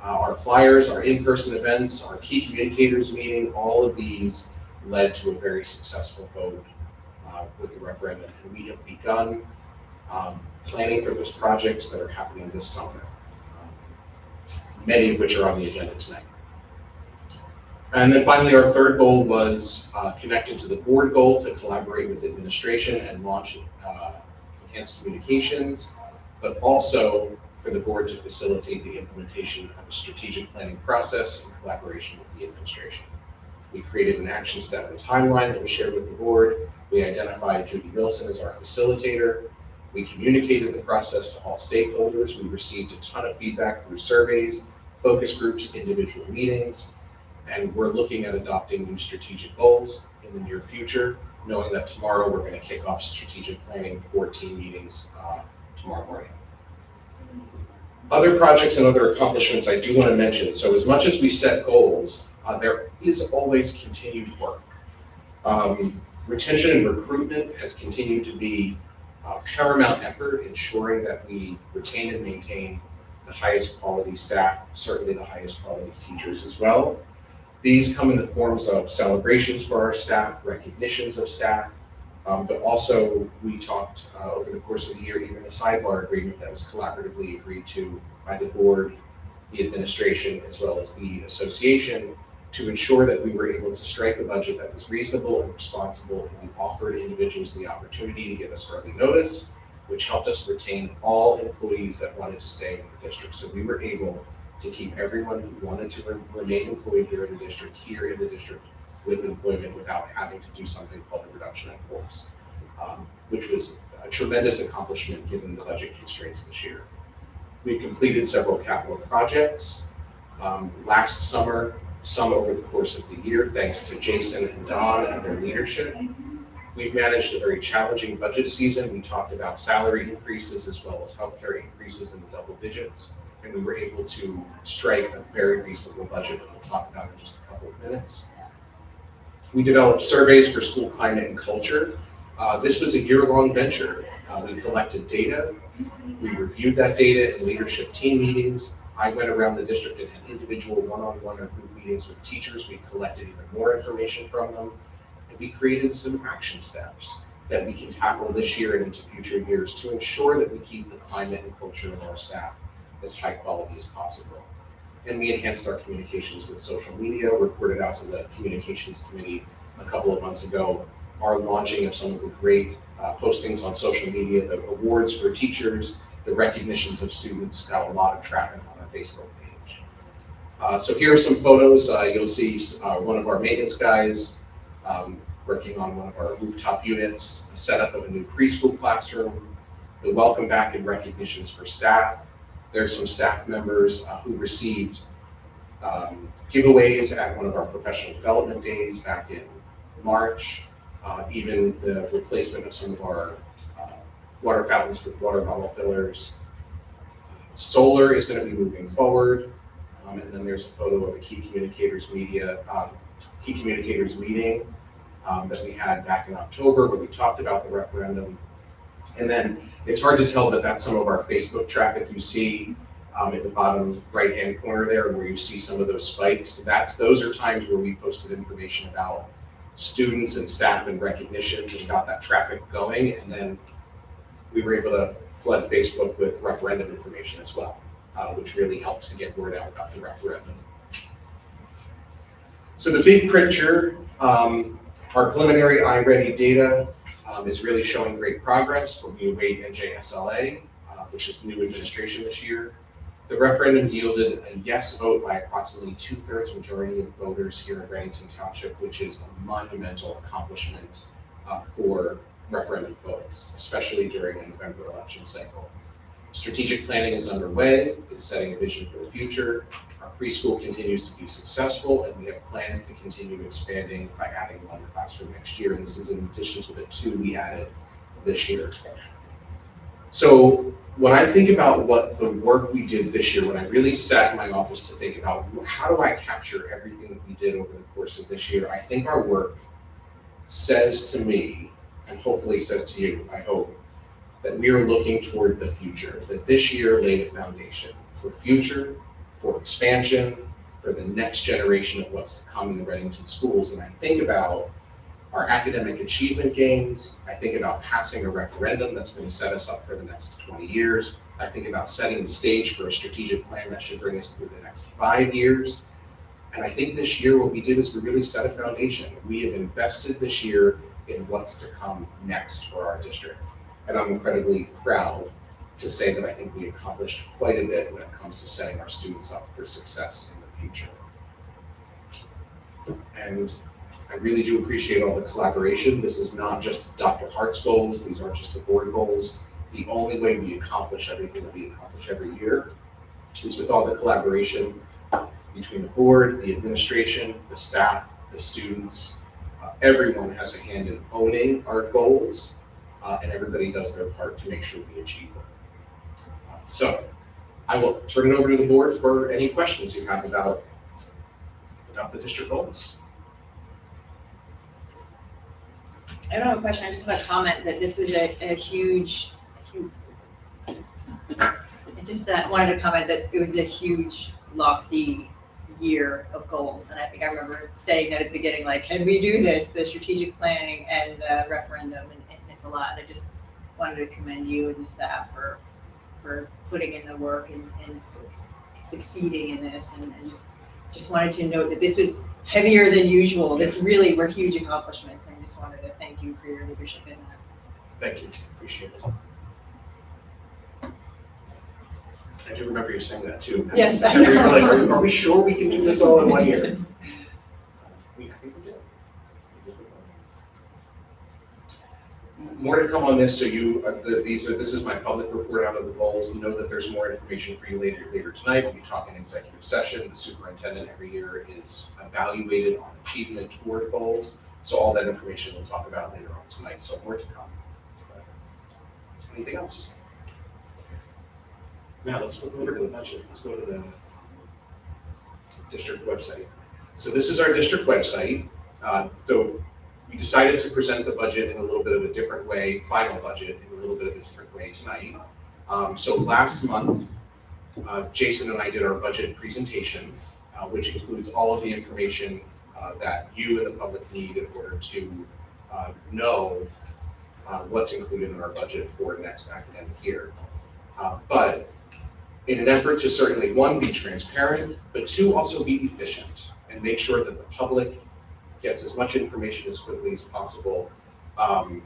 Our flyers, our in-person events, our key communicators meeting, all of these led to a very successful vote with the referendum. And we have begun planning for those projects that are happening this summer, many of which are on the agenda tonight. And then finally, our third goal was connected to the board goal to collaborate with administration and launch enhanced communications, but also for the board to facilitate the implementation of a strategic planning process in collaboration with the administration. We created an action step and timeline that we shared with the board. We identified Judy Wilson as our facilitator. We communicated the process to all stakeholders. We received a ton of feedback through surveys, focus groups, individual meetings, and we're looking at adopting new strategic goals in the near future, knowing that tomorrow we're going to kick off strategic planning for team meetings tomorrow morning. Other projects and other accomplishments I do want to mention. So as much as we set goals, there is always continued work. Retention and recruitment has continued to be a paramount effort, ensuring that we retain and maintain the highest quality staff, certainly the highest quality teachers as well. These come in the forms of celebrations for our staff, recognitions of staff, but also we talked over the course of the year, even the sidebar agreement that was collaboratively agreed to by the board, the administration, as well as the association, to ensure that we were able to strike a budget that was reasonable and responsible, and we offered individuals the opportunity to give us early notice, which helped us retain all employees that wanted to stay in the district. So we were able to keep everyone who wanted to remain employed here in the district with employment without having to do something called a reduction in force, which was a tremendous accomplishment given the budget constraints this year. We completed several capital projects last summer, some over the course of the year, thanks to Jason and Don and their leadership. We've managed a very challenging budget season. We talked about salary increases as well as healthcare increases in the double digits, and we were able to strike a very reasonable budget that we'll talk about in just a couple of minutes. We developed surveys for school climate and culture. This was a year-long venture. We collected data. We reviewed that data in leadership team meetings. I went around the district and had individual one-on-one or group meetings with teachers. We collected even more information from them. And we created some action steps that we can tackle this year and into future years to ensure that we keep the climate and culture of our staff as high quality as possible. And we enhanced our communications with social media, reported out to the communications committee a couple of months ago, our launching of some of the great postings on social media, the awards for teachers, the recognitions of students got a lot of traffic on our Facebook page. So here are some photos. You'll see one of our maintenance guys working on one of our rooftop units, a setup of a new preschool classroom, the welcome back and recognitions for staff. There's some staff members who received giveaways at one of our professional development days back in March. Even the replacement of some of our water fountains with water bottle fillers. Solar is going to be moving forward. And then there's a photo of a key communicators meeting that we had back in October where we talked about the referendum. And then it's hard to tell, but that's some of our Facebook traffic you see at the bottom right-hand corner there, and where you see some of those spikes. Those are times where we posted information about students and staff and recognitions and got that traffic going. And then we were able to flood Facebook with referendum information as well, which really helped to get word out about the referendum. So the big picture, our preliminary iReady data is really showing great progress, but we await NJSLA, which is new administration this year. The referendum yielded a yes vote by approximately 2/3 majority of voters here in Reddington Township, which is a monumental accomplishment for referendum votes, especially during a November election cycle. Strategic planning is underway. It's setting a vision for the future. Our preschool continues to be successful, and we have plans to continue expanding by adding one classroom next year. And this is in addition to the 2 we added this year. So when I think about what the work we did this year, when I really sat in my office to think about how do I capture everything that we did over the course of this year, I think our work says to me, and hopefully says to you, I hope, that we are looking toward the future, that this year laid a foundation for future, for expansion, for the next generation of what's to come in the Reddington schools. And I think about our academic achievement gains. I think about passing a referendum that's going to set us up for the next 20 years. I think about setting the stage for a strategic plan that should bring us through the next 5 years. And I think this year what we did is we really set a foundation. We have invested this year in what's to come next for our district. And I'm incredibly proud to say that I think we accomplished quite a bit when it comes to setting our students up for success in the future. And I really do appreciate all the collaboration. This is not just Dr. Hart's goals. These aren't just the board goals. The only way we accomplish everything that we accomplish every year is with all the collaboration between the board, the administration, the staff, the students. Everyone has a hand in owning our goals, and everybody does their part to make sure we achieve them. So I will turn it over to the board for any questions you have about the district goals. I don't have a question, I just have a comment that this was a huge, I just wanted to comment that it was a huge, lofty year of goals. And I think I remember saying that at the beginning, like, can we do this? The strategic planning and the referendum, and it's a lot. And I just wanted to commend you and the staff for putting in the work and succeeding in this. And just wanted to note that this was heavier than usual. This really were huge accomplishments. And I just wanted to thank you for your leadership in that. Thank you, appreciate it. I do remember you saying that too. Yes, I We were know. like, are we sure we can do this all in 1 year? think we did. More to come on this, so this is my public report out of the goals. Know that there's more information for you later tonight. We'll be talking executive session. The superintendent every year is evaluated on achievement toward goals. So all that information we'll talk about later on tonight. So more to come. Anything else? Now let's go over to the budget. Let's go to the district website. So this is our district website. So we decided to present the budget in a little bit of a different way, final budget in a little bit of a different way tonight. So last month, Jason and I did our budget presentation, which includes all of the information that you and the public need in order to know what's included in our budget for next academic year. But in an effort to certainly, one, be transparent, but two, also be efficient and make sure that the public gets as much information as quickly as possible. I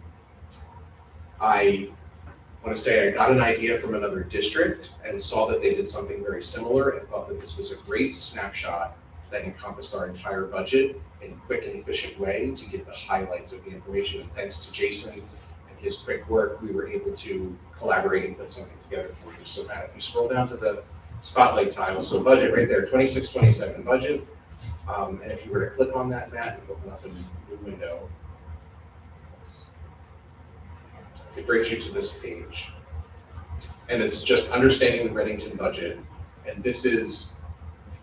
want to say I got an idea from another district and saw that they did something very similar and thought that this was a great snapshot that encompassed our entire budget in a quick and efficient way to get the highlights of the information. And thanks to Jason and his quick work, we were able to collaborate and put something together for you. So Matt, if you scroll down to the spotlight tile, so budget right there, 26-27 budget. And if you were to click on that, Matt, and open up a new window, it brings you to this page. And it's just understanding the Reddington budget. And this is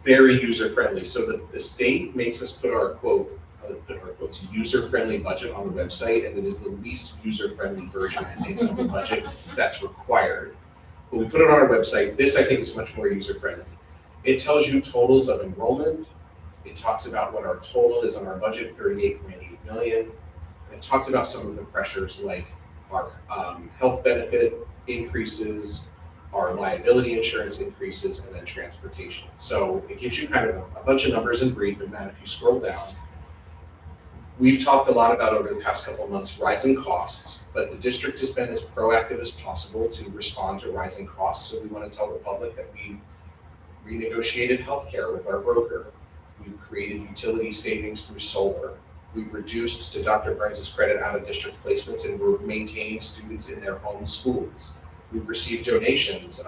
very user-friendly. So the state makes us put our quotes, user-friendly budget on the website, and it is the least user-friendly version, I think, of the budget that's required. But we put it on our website. This, I think, is much more user-friendly. It tells you totals of enrollment. It talks about what our total is on our budget, $38.8 million. It talks about some of the pressures like our health benefit increases, our liability insurance increases, and then transportation. So it gives you kind of a bunch of numbers in brief, and then if you scroll down, we've talked a lot about over the past couple of months rising costs, but the district has been as proactive as possible to respond to rising costs. So we want to tell the public that we've renegotiated healthcare with our broker. We've created utility savings through solar. We've reduced, to Dr. Burns' credit, out-of-district placements, and we're maintaining students in their home schools. We've received donations.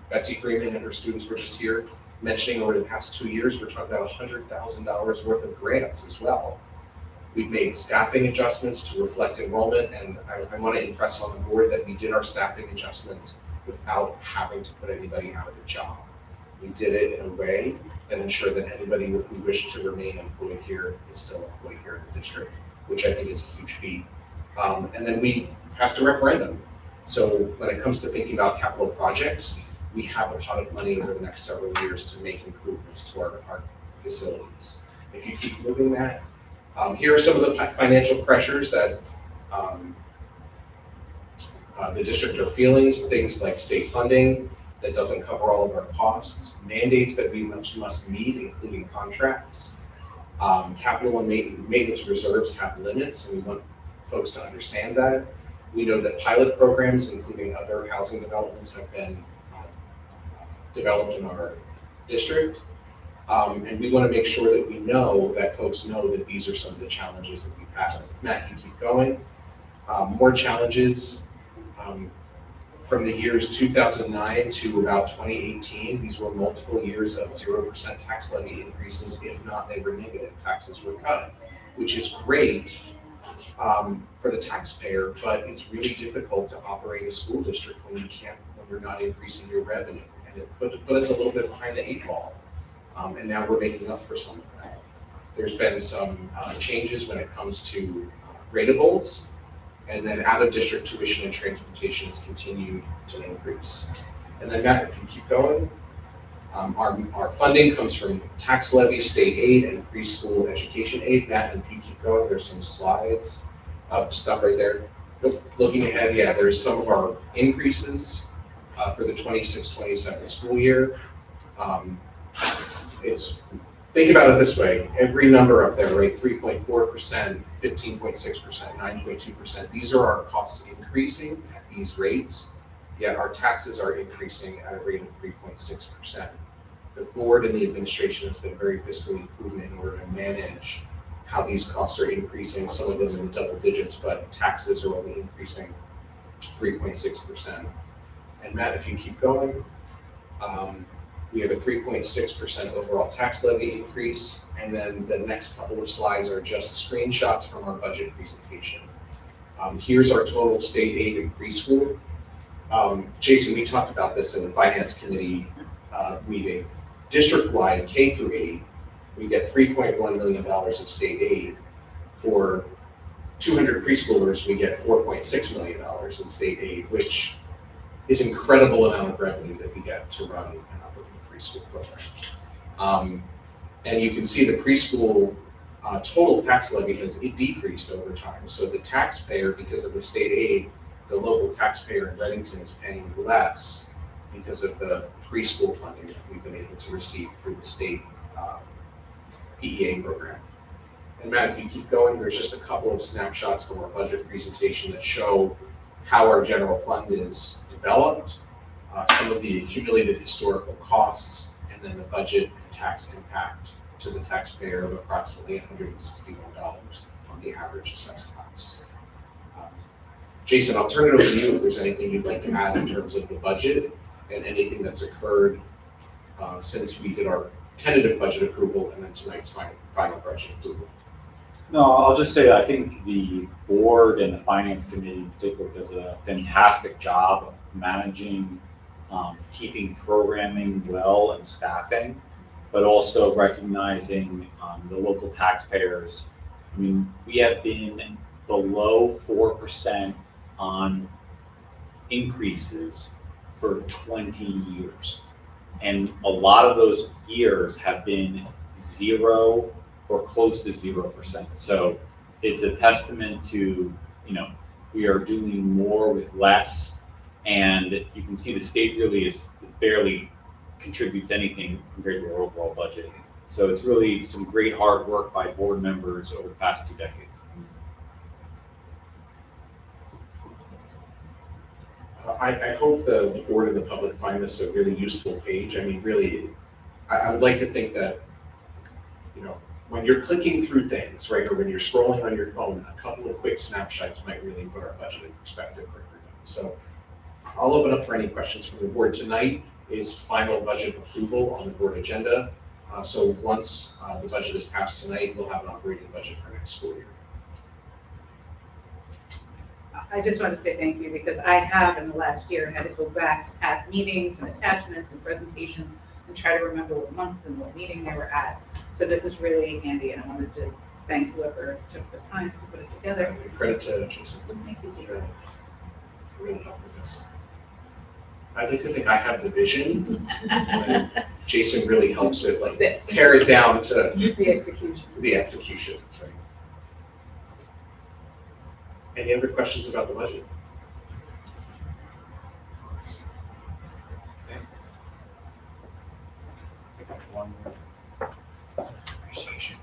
Betsy Freeman and her students were just here mentioning over the past 2 years, we're talking about $100,000 worth of grants as well. We've made staffing adjustments to reflect enrollment, and I want to impress on the board that we did our staffing adjustments without having to put anybody out of a job. We did it in a way that ensured that anybody who wished to remain employed here is still employed here in the district, which I think is a huge feat. And then we've passed a referendum. So when it comes to thinking about capital projects, we have a pot of money over the next several years to make improvements to our facilities. If you keep moving that, here are some of the financial pressures that the district are feeling, things like state funding that doesn't cover all of our costs, mandates that we must meet, including contracts. Capital and maintenance reserves have limits, and we want folks to understand that. We know that pilot programs, including other housing developments, have been developed in our district. And we want to make sure that we know that folks know that these are some of the challenges that we've had. Matt, you keep going. More challenges. From the years 2009 to about 2018, these were multiple years of 0% tax levy increases. If not, they were negative. Taxes were cut, which is great for the taxpayer, but it's really difficult to operate a school district when you're not increasing your revenue. And it put us a little bit behind the 8 ball. And now we're making up for some of that. There's been some changes when it comes to gradables. And then out-of-district tuition and transportation has continued to increase. And then Matt, if you keep going, our funding comes from tax levy, state aid, and preschool education aid. Matt, if you keep going, there's some slides. Stop right there. Looking ahead, yeah, there's some of our increases for the 26-27 school year. Think about it this way, every number up there, right, 3.4%, 15.6%, 9.2%, these are our costs increasing at these rates, yet our taxes are increasing at a rate of 3.6%. The board and the administration has been very fiscally prudent in order to manage how these costs are increasing, some of them in the double digits, but taxes are only increasing 3.6%. And Matt, if you keep going, we have a 3.6% overall tax levy increase, and then the next couple of slides are just screenshots from our budget presentation. Here's our total state aid in preschool. Jason, we talked about this in the finance committee meeting. District-wide, K through 8, we get $3.1 million of state aid. For 200 preschoolers, we get $4.6 million in state aid, which is an incredible amount of revenue that we get to run an operating preschool program. And you can see the preschool total tax levy has decreased over time. So the taxpayer, because of the state aid, the local taxpayer in Readington is paying less because of the preschool funding that we've been able to receive through the state PEA program. And Matt, if you keep going, there's just a couple of snapshots from our budget presentation that show how our general fund is developed, some of the accumulated historical costs, and then the budget and tax impact to the taxpayer of approximately $161 on the average assessed house. Jason, I'll turn it over to you if there's anything you'd like to add in terms of the budget and anything that's occurred since we did our tentative budget approval and then tonight's final budget approval. No, I'll just say that I think the board and the finance committee in particular does a fantastic job of managing, keeping programming well and staffing, but also recognizing the local taxpayers. I mean, we have been below 4% on increases for 20 years. And a lot of those years have been 0 or close to 0%. So it's a testament to, we are doing more with less. And you can see the state really barely contributes anything compared to our overall budget. So it's really some great hard work by board members over the past 2 decades. I hope the board and the public find this a really useful page. I mean, really, I would like to think that, when you're clicking through things, right, or when you're scrolling on your phone, a couple of quick snapshots might really put our budget in perspective for everybody. So I'll open up for any questions from the board. Tonight is final budget approval on the board agenda. So once the budget is passed tonight, we'll have an operating budget for next school year. I just want to say thank you because I have in the last year had to go back to past meetings and attachments and presentations and try to remember what month and what meeting they were at. So this is really handy and I wanted to thank whoever took the time to put it together. Credit to Jason. Thank you, Jason. Really helped with this. I like to think I have the vision when Jason really helps it pare it down to Use the execution. the execution. That's right. Any other questions about the budget? Okay. I got one more. Appreciation.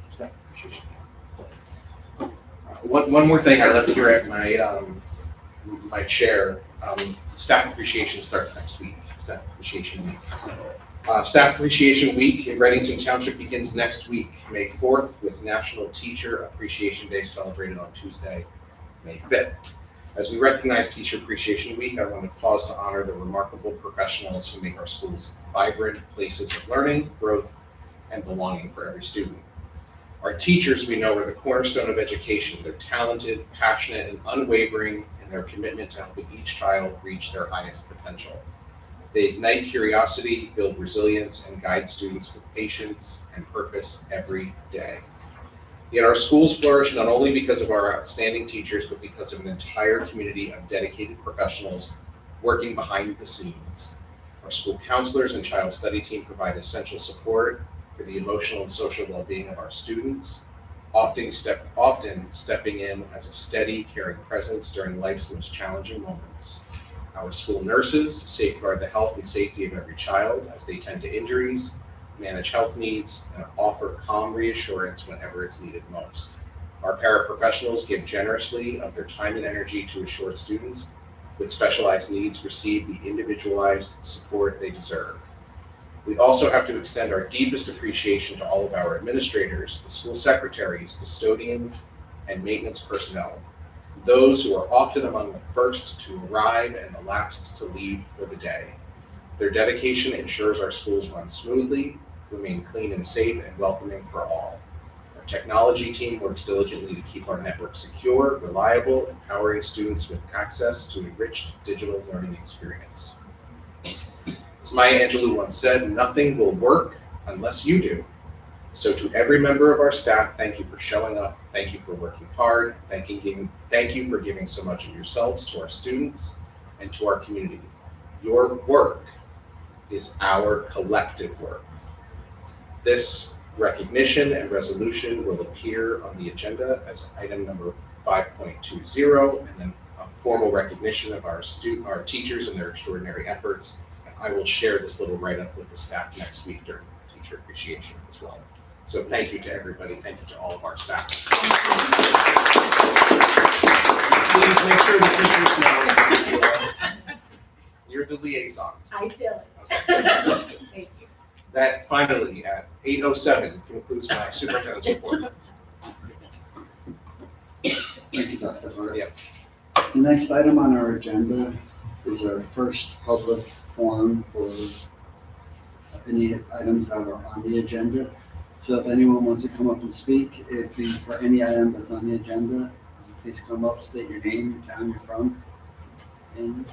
One more thing I left here at my chair. Staff appreciation starts next week. Staff appreciation week. Staff appreciation week in Readington Township begins next week, May 4th, with National Teacher Appreciation Day celebrated on Tuesday, May 5th. As we recognize Teacher Appreciation Week, I want to pause to honor the remarkable professionals who make our schools vibrant places of learning, growth, and belonging for every student. Our teachers, we know, are the cornerstone of education. They're talented, passionate, and unwavering in their commitment to helping each child reach their highest potential. They ignite curiosity, build resilience, and guide students with patience and purpose every day. Yet our schools flourish not only because of our outstanding teachers, but because of an entire community of dedicated professionals working behind the scenes. Our school counselors and child study team provide essential support for the emotional and social well-being of our students, often stepping in as a steady, caring presence during life's most challenging moments. Our school nurses safeguard the health and safety of every child as they tend to injuries, manage health needs, and offer calm reassurance whenever it's needed most. Our paraprofessionals give generously of their time and energy to assure students with specialized needs receive the individualized support they deserve. We also have to extend our deepest appreciation to all of our administrators, the school secretaries, custodians, and maintenance personnel, those who are often among the first to arrive and the last to leave for the day. Their dedication ensures our schools run smoothly, remain clean and safe, and welcoming for all. Our technology team works diligently to keep our network secure, reliable, empowering students with access to enriched digital learning experience. As Maya Angelou once said, nothing will work unless you do. So to every member of our staff, thank you for showing up, thank you for working hard, thank you for giving so much of yourselves to our students and to our community. Your work is our collective work. This recognition and resolution will appear on the agenda as item number 5.20, and then a formal recognition of our teachers and their extraordinary efforts. I will share this little write-up with the staff next week during Teacher Appreciation as well. So thank you to everybody. Thank you to all of our staff. Please make sure the teachers know you're the liaison. I feel it. Okay. Thank you. That finally at 8:07 concludes my superintendent's report. Thank you, Dr. Hart. Yep. The next item on our agenda is our first public forum for any items that are on the agenda. So if anyone wants to come up and speak, it'd be for any item that's on the agenda. Please come up, state your name, your town you're from, and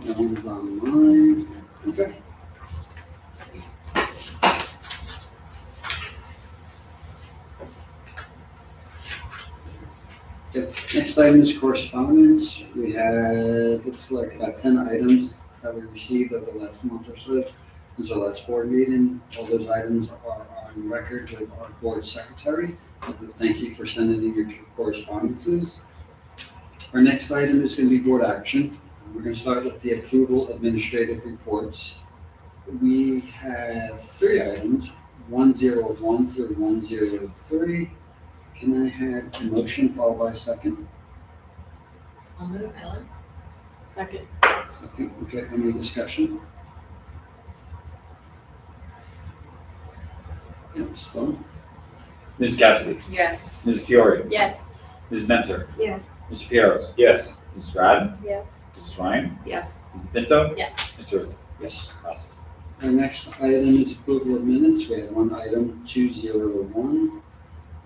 no one's online. Okay. Okay, next item is correspondence. We had, looks like about 10 items that we received over the last month or so. Since our last board meeting, all those items are on record with our board secretary. Thank you for sending in your correspondences. Our next item is going to be board action. We're going to start with the approval administrative reports. We have 3 items, 101 through 103. Can I have a motion followed by a second? I'll move, Ellen. Second. Second, okay, any discussion? Yes, Stone? Mrs. Cassidy. Yes. Mrs. Fiore. Yes. Mrs. Menzer. Yes. Mr. Pieros. Yes. Mrs. Radden. Yes. Mrs. Ryan. Yes. Mrs. Pinto. Yes. Mr. Rizzo. Yes. Passes. Our next item is approval of minutes. We have one item, 201.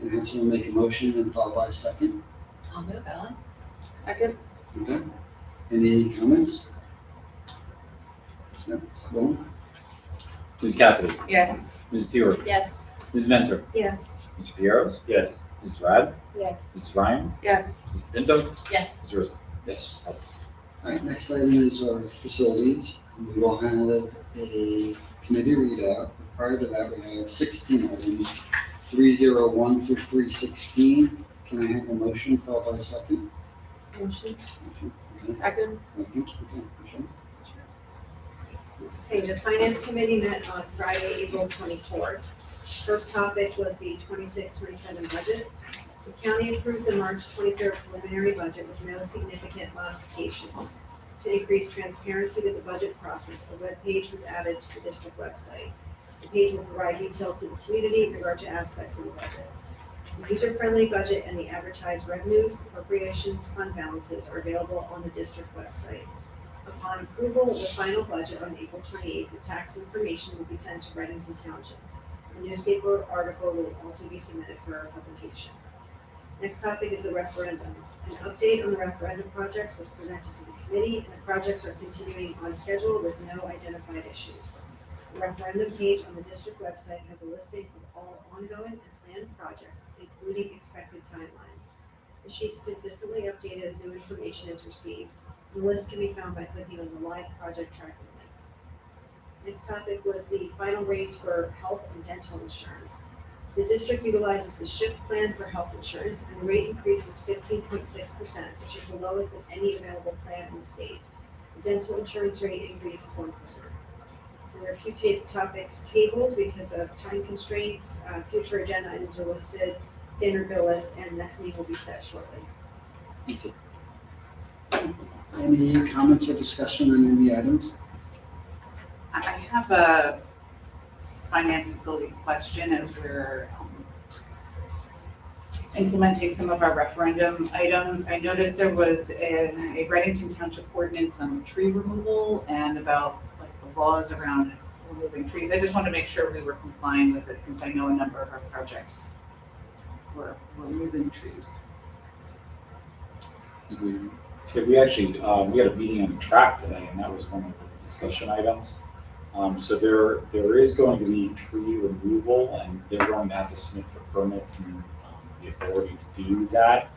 And have someone make a motion and followed by a second. I'll move, Ellen. Second. Okay. Any comments? No, Stone? Mrs. Cassidy. Yes. Mrs. Fiore. Yes. Mrs. Menzer. Yes. Mr. Pieros. Yes. Mrs. Radden. Yes. Mrs. Ryan. Yes. Mrs. Pinto. Yes. Mr. Rizzo. Yes. Passes. All right, next item is our facilities. We will have a committee readout. Prior to that, we have 16 items, 301 through 316. Can I have a motion followed by a second? Motion. Okay, Second. thank you. Okay, Michelle? Okay, the finance committee met on Friday, April 24th. First topic was the 26-27 budget. The county approved the March 23rd preliminary budget with no significant modifications. To increase transparency to the budget process, a web page was added to the district website. The page will provide details to the community in regard to aspects of the budget. The user-friendly budget and the advertised revenues, appropriations, fund balances are available on the district website. Upon approval of the final budget on April 28th, the tax information will be sent to Reddington Township. A newspaper article will also be submitted for publication. Next topic is the referendum. An update on the referendum projects was presented to the committee, and the projects are continuing on schedule with no identified issues. The referendum page on the district website has a listing of all ongoing and planned projects, including expected timelines. The sheet is consistently updated as new information is received. The list can be found by clicking on the live project tracking link. Next topic was the final rates for health and dental insurance. The district utilizes the shift plan for health insurance, and the rate increase was 15.6%, which is the lowest of any available plan in the state. The dental insurance rate increase is 1%. There are a few topics tabled because of time constraints. Future agenda items are listed, standard bill list, and next meeting will be set shortly. Thank you. Any comments or discussion on any items? I have a finance facility question as we're implementing some of our referendum items. I noticed there was a Reddington Township ordinance on tree removal and about like the laws around removing trees. I just wanted to make sure we were complying with it since I know a number of our projects were removing trees. We actually, we had a meeting on the track today, and that was one of the discussion items. So there is going to be tree removal, and they're going to have to submit for permits and the authority to do that.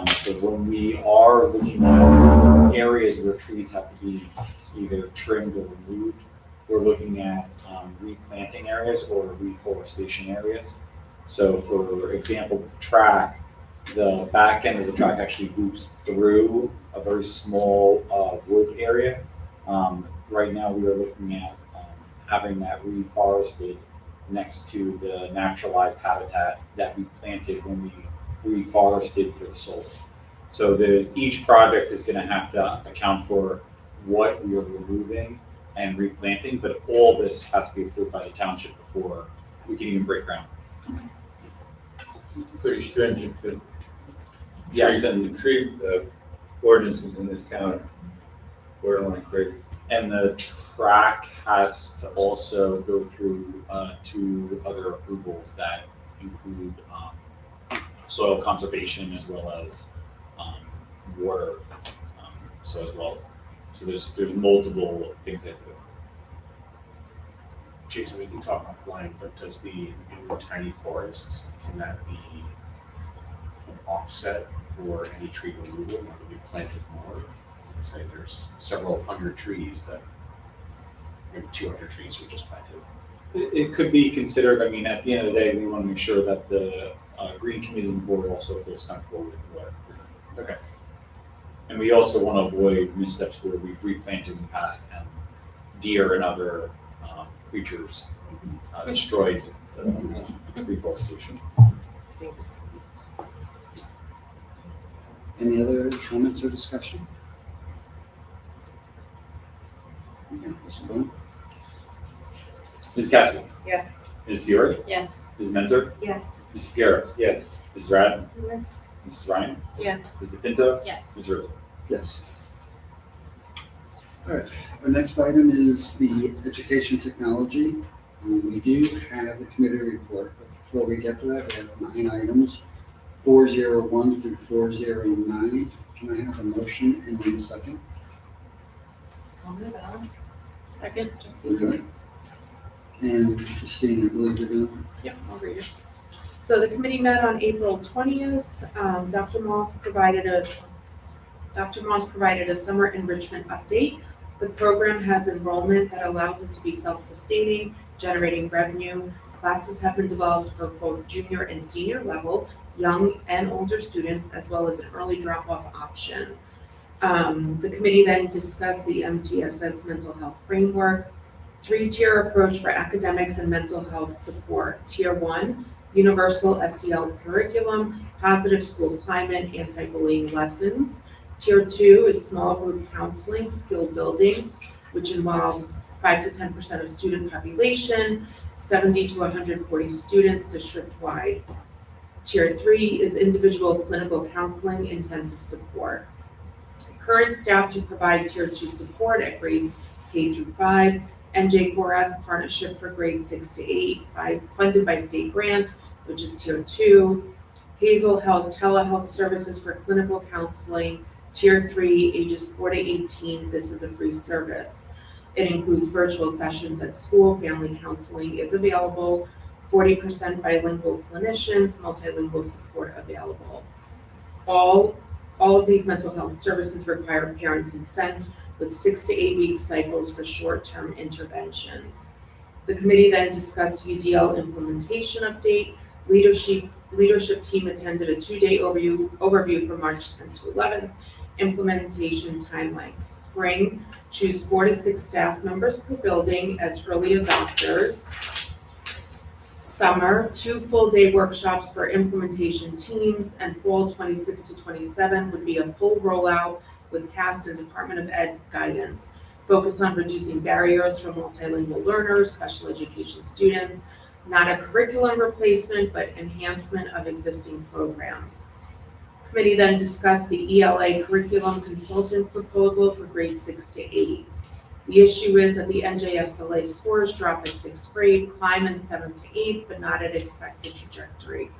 So when we are looking at areas where trees have to be either trimmed or removed, we're looking at replanting areas or reforestation areas. So for example, the track, the back end of the track actually loops through a very small wood area. Right now we are looking at having that reforested next to the naturalized habitat that we planted when we reforested for the solar. So each project is going to have to account for what we are removing and replanting, but all this has to be approved by the township before we can even break ground. Pretty stringent too. Yes, And tree ordinances in this county, borderline crazy. and the track has to also go through 2 other approvals that include soil conservation as well as water, so as well. So there's multiple things that do. Jason, we can talk offline, but does the new tiny forest, can that be an offset for any tree removal now that we planted more? Say there's several hundred trees that, maybe 200 trees we just planted. It could be considered. I mean, at the end of the day, we want to make sure that the Green Committee and the board also feels comfortable with what we're doing. Okay. And we also want to avoid missteps where we've replanted in the past and deer and other creatures destroyed the reforestation. Thanks. Any other comments or discussion? Okay, let's go. Ms. Cassidy? Yes. Ms. Fiore? Yes. Ms. Menzer? Yes. Mr. Fierro? Yes. Mrs. Radden? Yes. Mrs. Ryan? Yes. Mr. Pinto? Yes. Ms. Rizzo? Yes. All right, our next item is the education technology. We do have the committee report, but before we get to that, we have 9 items, 401 through 409. Can I have a motion and then a second? I'll move on. Second, Okay. And Justine, I believe you're going Yep, I'll read it. So the committee met on April 20th. Dr. Moss provided a summer enrichment update. The program has enrollment that allows it to be self-sustaining, generating revenue. Classes have been developed for both junior and senior level, young and older students, as well as an early drop-off option. The committee then discussed the MTSS mental health framework, 3-tier approach for academics and mental health support. Tier 1, universal SEL curriculum, positive school climate, anti-bullying lessons. Tier 2 is small group counseling, skill building, which involves 5 to 10% of student population, 70 to 140 students district-wide. Tier 3 is individual clinical counseling, intensive support. Current staff to provide Tier 2 support at grades K through 5, NJ4S partnership for grades 6 to 8, funded by state grant, which is Tier 2. Hazel Health telehealth services for clinical counseling, Tier 3, ages 4 to 18, this is a free service. It includes virtual sessions at school, family counseling is available, 40% bilingual clinicians, multilingual support available. All of these mental health services require parent consent with 6 to 8 week cycles for short-term interventions. The committee then discussed UDL implementation update. Leadership team attended a 2-day overview from March 10th to 11th. Implementation timeline. Spring, choose 4 to 6 staff members per building as early adopters. Summer, 2 full-day workshops for implementation teams, and fall 26 to 27 would be a full rollout with CAST and Department of Ed guidance. focus on reducing barriers for multilingual learners, special education students, not a curriculum replacement, but enhancement of existing programs. Committee then discussed the ELA curriculum consultant proposal for grades 6 to 8. The issue is that the NJSLA scores drop at 6th grade, climb in 7th to 8th, but not at expected trajectory.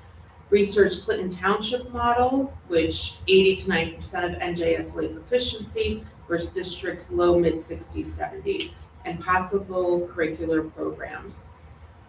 Research Clinton Township model, which 80 to 90% of NJSLA proficiency versus districts low, mid 60s, 70s, and possible curricular programs.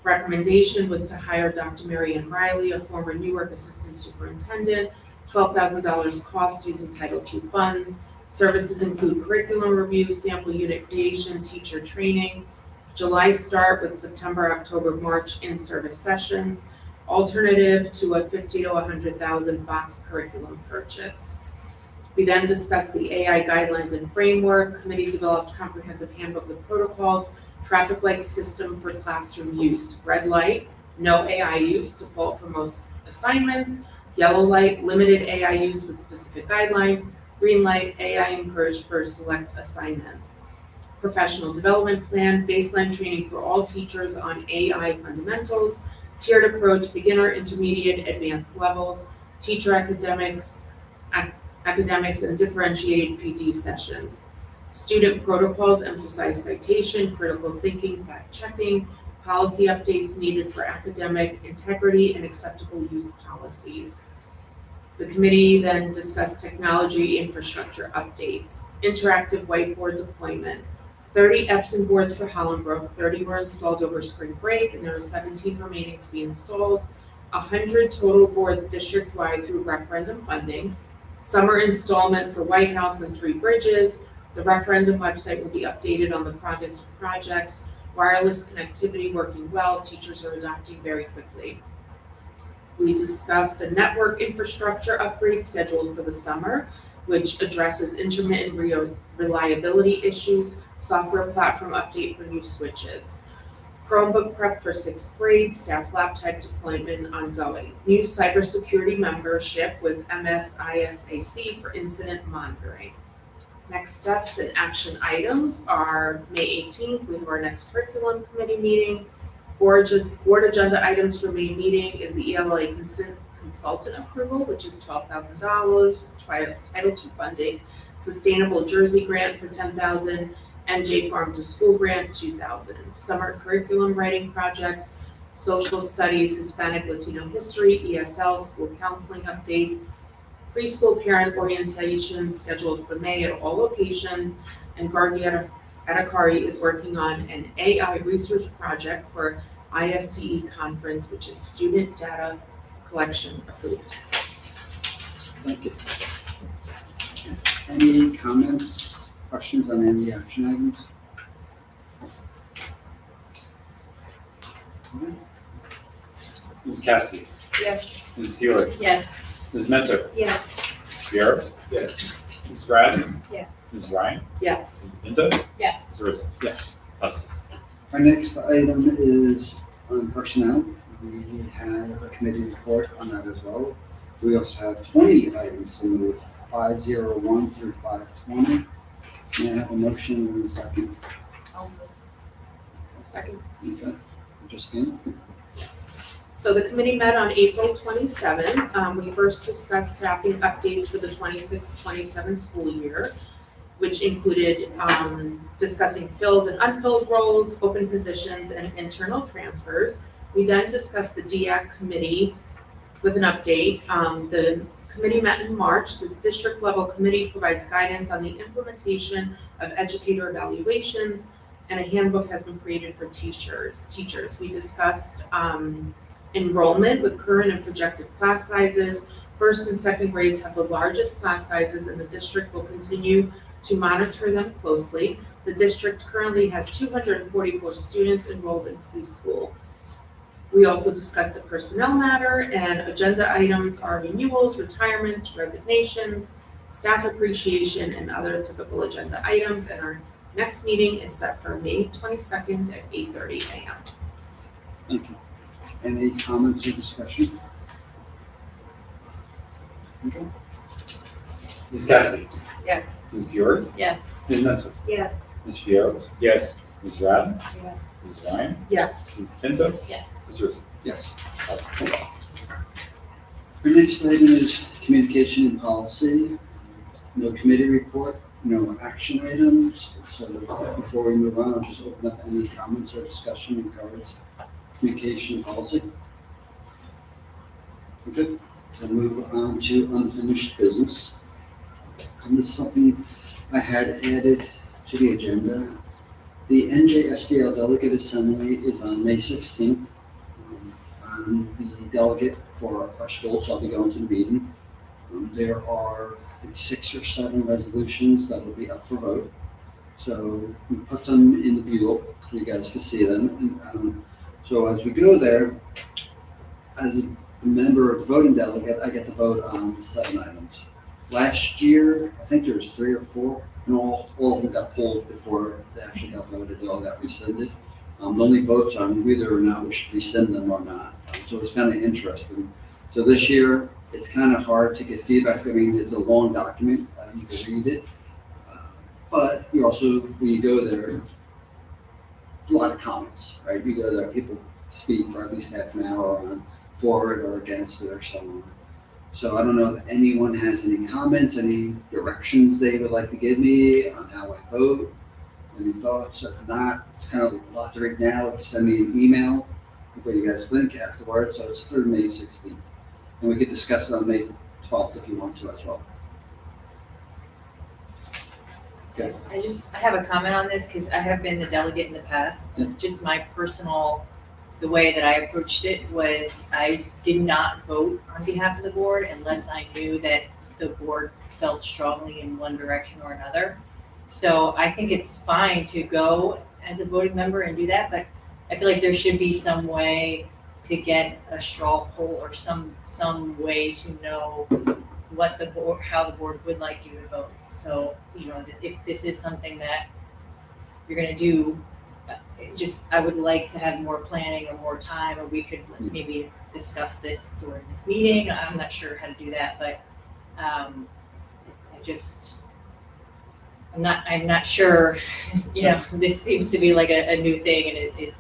Recommendation was to hire Dr. Marianne Riley, a former Newark assistant superintendent, $12,000 cost using Title II funds. Services include curriculum review, sample unit creation, teacher training, July start with September, October, March in-service sessions, alternative to a $50,000 to $100,000 box curriculum purchase. We then discussed the AI guidelines and framework. Committee developed comprehensive handbook with protocols, traffic light system for classroom use, red light, no AI use, default for most assignments, yellow light, limited AI use with specific guidelines, green light, AI encouraged for select assignments. Professional development plan, baseline training for all teachers on AI fundamentals, tiered approach, beginner, intermediate, advanced levels, teacher academics and differentiated PD sessions. Student protocols emphasize citation, critical thinking, fact checking, policy updates needed for academic integrity and acceptable use policies. The committee then discussed technology infrastructure updates, interactive whiteboard deployment, 30 Epson boards for Hollenbrook, 30 were installed over spring break, and there are 17 remaining to be installed, 100 total boards district-wide through referendum funding, summer installment for White House and 3 bridges. The referendum website will be updated on the progress of projects, wireless connectivity working well, teachers are adopting very quickly. We discussed a network infrastructure upgrade scheduled for the summer, which addresses intermittent reliability issues, software platform update for new switches. Chromebook prep for 6th grade, staff laptop deployment ongoing. New cybersecurity membership with MSISAC for incident monitoring. Next steps and action items are May 18th, we have our next curriculum committee meeting. Board agenda items for May meeting is the ELA consultant approval, which is $12,000, Title II funding, Sustainable Jersey grant for $10,000, NJ Farm to School grant $2,000, summer curriculum writing projects, social studies, Hispanic Latino history, ESL, school counseling updates, preschool parent orientation scheduled for May at all locations, and Gargi Adhikari is working on an AI research project for ISTE conference, which is student data collection approved. Thank you. Any comments, questions on any of the action items? Okay. Ms. Cassidy, Yes. Ms. Taylor, Yes. Ms. Metzer, Yes. Pierre, Yes. Ms. Stratton, Yes. Ms. Ryan, Yes. Ms. Pinto, Yes. Ms. Rizzo. Yes. Passes. Our next item is on personnel. We have a committee report on that as well. We also have 20 items to move, 501 through 520. May I have a motion in a second? Second. Okay. Justine? Yes. So the committee met on April 27. We first discussed staffing updates for the 26-27 school year, which included discussing filled and unfilled roles, open positions, and internal transfers. We then discussed the DEAC committee with an update. The committee met in March. This district level committee provides guidance on the implementation of educator evaluations, and a handbook has been created for teachers. We discussed enrollment with current and projected class sizes. First and second grades have the largest class sizes, and the district will continue to monitor them closely. The district currently has 244 students enrolled in preschool. We also discussed a personnel matter, and agenda items are renewals, retirements, resignations, staff appreciation, and other typical agenda items. And our next meeting is set for May 22nd at 8:30 a.m. Thank you. Any comments or discussion? Okay. Ms. Cassidy? Yes. Ms. Fiore? Yes. Ms. Menzel? Yes. Ms. Pieros? Yes. Ms. Radden? Yes. Ms. Ryan? Yes. Ms. Pinto? Yes. Ms. Rizzo? Yes. Awesome. Our next item is communication and policy. No committee report, no action items. So before we move on, I'll just open up any comments or discussion in regards to communication and policy. Okay, then move on to unfinished business. And this is something I had added to the agenda. The NJSBL Delegate Assembly is on May 16th. I'm the delegate for our school, so I'll be going to the meeting. There are, I think, 6 or 7 resolutions that will be up for vote. So we put them in the bugle so you guys can see them. And, so as we go there, as a member of the voting delegate, I get to vote on the 7 items. Last year, I think there was 3 or 4, and all of them got pulled before they actually got voted. They all got rescinded. The only votes on whether or not we should rescind them or not. So it's kind of interesting. So this year, it's kind of hard to get feedback. I mean, it's a long document. You can read it. But you also, when you go there, a lot of comments, right? You go there, people speak for at least half an hour on for it or against it or so on. So I don't know if anyone has any comments, any directions they would like to give me on how I vote, any thoughts. If not, it's kind of a lot to read now. If you send me an email, what you guys think afterwards. So it's through May 16th. And we could discuss it on May 12th if you want to as well. Okay. I have a comment on this because I have been the delegate in the past. Yeah. Just my personal, the way that I approached it was I did not vote on behalf of the board unless I knew that the board felt strongly in one direction or another. So I think it's fine to go as a voting member and do that, but I feel like there should be some way to get a straw poll or some way to know what the board, how the board would like you to vote. So, you know, if this is something that you're gonna do, I would like to have more planning or more time, or we could maybe discuss this during this meeting. I'm not sure how to do that, but I'm not sure, you know, this seems to be like a new thing, and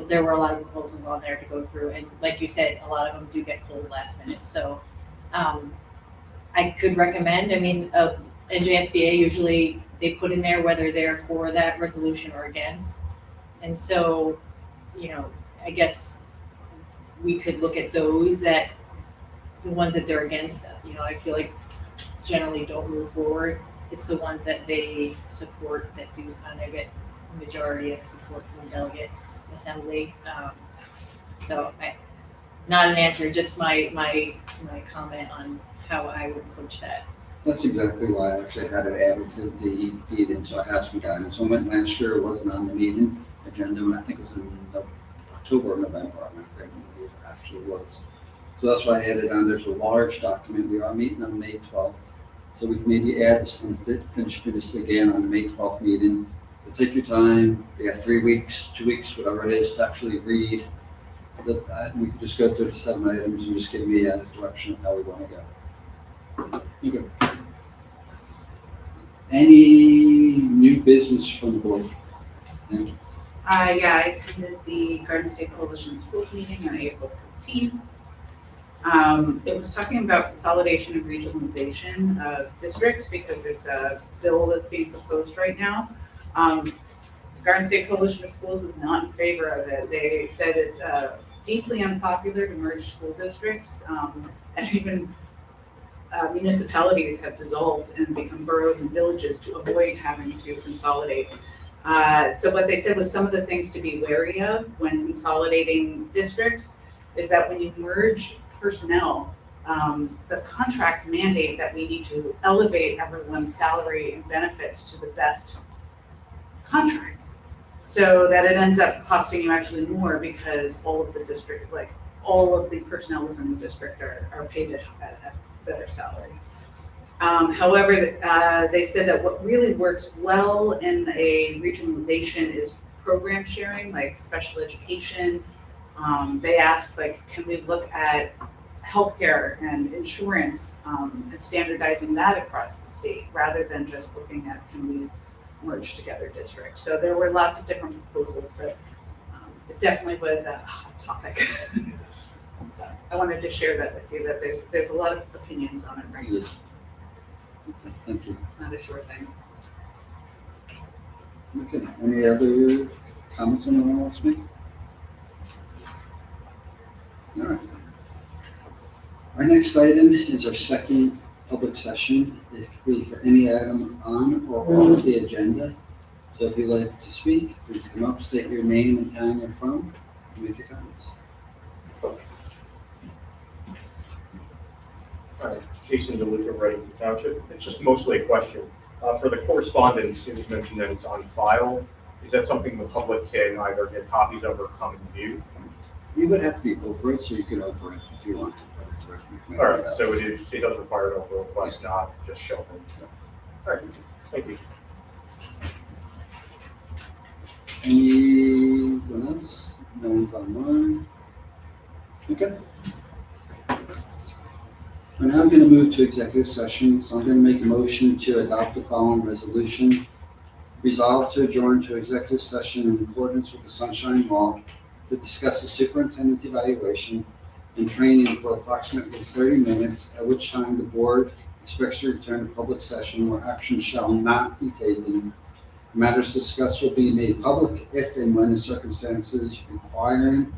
there were a lot of proposals on there to go through, and like you said, a lot of them do get pulled last minute. So I could recommend, I mean, NJSBA usually they put in there whether they're for that resolution or against. And so, you know, I guess we could look at those the ones that they're against, you know, I feel like generally don't move forward. It's the ones that they support that do kind of get majority of support from the delegate assembly. Not an answer, just my comment on how I would approach that. That's exactly why I actually had it added to the meeting, so I have some guidance. When I went last year, it wasn't on the meeting agenda, and I think it was in October or November, I'm not sure when it actually was. So that's why I added on. There's a large document. We are meeting on May 12th, so we can maybe add this to finish this again on the May 12th meeting. So take your time. You have 3 weeks, 2 weeks, whatever it is, to actually read. We can just go through the 7 items and just give me a direction of how we want to go. Okay. Any new business from the board? Yeah, I attended the Garden State Coalition Schools meeting on April 15th. It was talking about consolidation and regionalization of districts because there's a bill that's being proposed right now. Garden State Coalition of Schools is not in favor of it. They said it's deeply unpopular to merge school districts, and even municipalities have dissolved and become boroughs and villages to avoid having to consolidate. So what they said was some of the things to be wary of when consolidating districts is that when you merge personnel, the contracts mandate that we need to elevate everyone's salary and benefits to the best contract. So that it ends up costing you actually more because all of the district, like all of the personnel within the district are paid at better salaries. However, they said that what really works well in a regionalization is program sharing, like special education. They asked, like, can we look at healthcare and insurance, and standardizing that across the state, rather than just looking at can we merge together districts. So there were lots of different proposals, but it definitely was a hot topic. So I wanted to share that with you, that there's a lot of opinions on it right now. Okay, thank you. It's not a sure thing. Okay, any other comments anyone wants to make? All right. Our next item is our second public session. It could be for any item on or off the agenda. So if you'd like to speak, please come up, state your name and town you're from, and make your comments. Hi, Jason DeLuca, Reading Township. It's just mostly a question. For the correspondence, you mentioned that it's on file. Is that something the public can either get copies of or come and view? You would have to be over it, so you could over it if you want to, but it's recommended. All right, so it does require an over request, not just show them. All right, thank you. Anyone else? No one's online. Okay. We're now going to move to executive session, so I'm going to make a motion to adopt the following resolution. Resolve to adjourn to executive session in accordance with the Sunshine Law to discuss the superintendent's evaluation and training for approximately 30 minutes, at which time the board expects to return to public session where action shall not be taken. Matters discussed will be made public if and when the circumstances requiring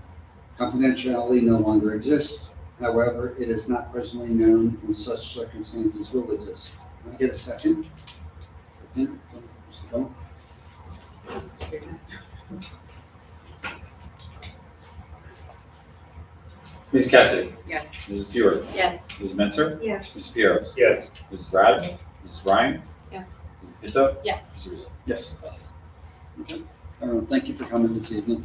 confidentiality no longer exist. However, it is not presently known when such circumstances will exist. Can I get a second? Mrs. Cassidy? Yes. Mrs. Stewart? Yes. Mrs. Mentor? Yes. Mr. Pieros? Yes. Mrs. Rad? Mrs. Ryan? Yes. Mrs. Pinto? Yes. Mr. Rizzo? Yes. Okay. Thank you for coming this evening.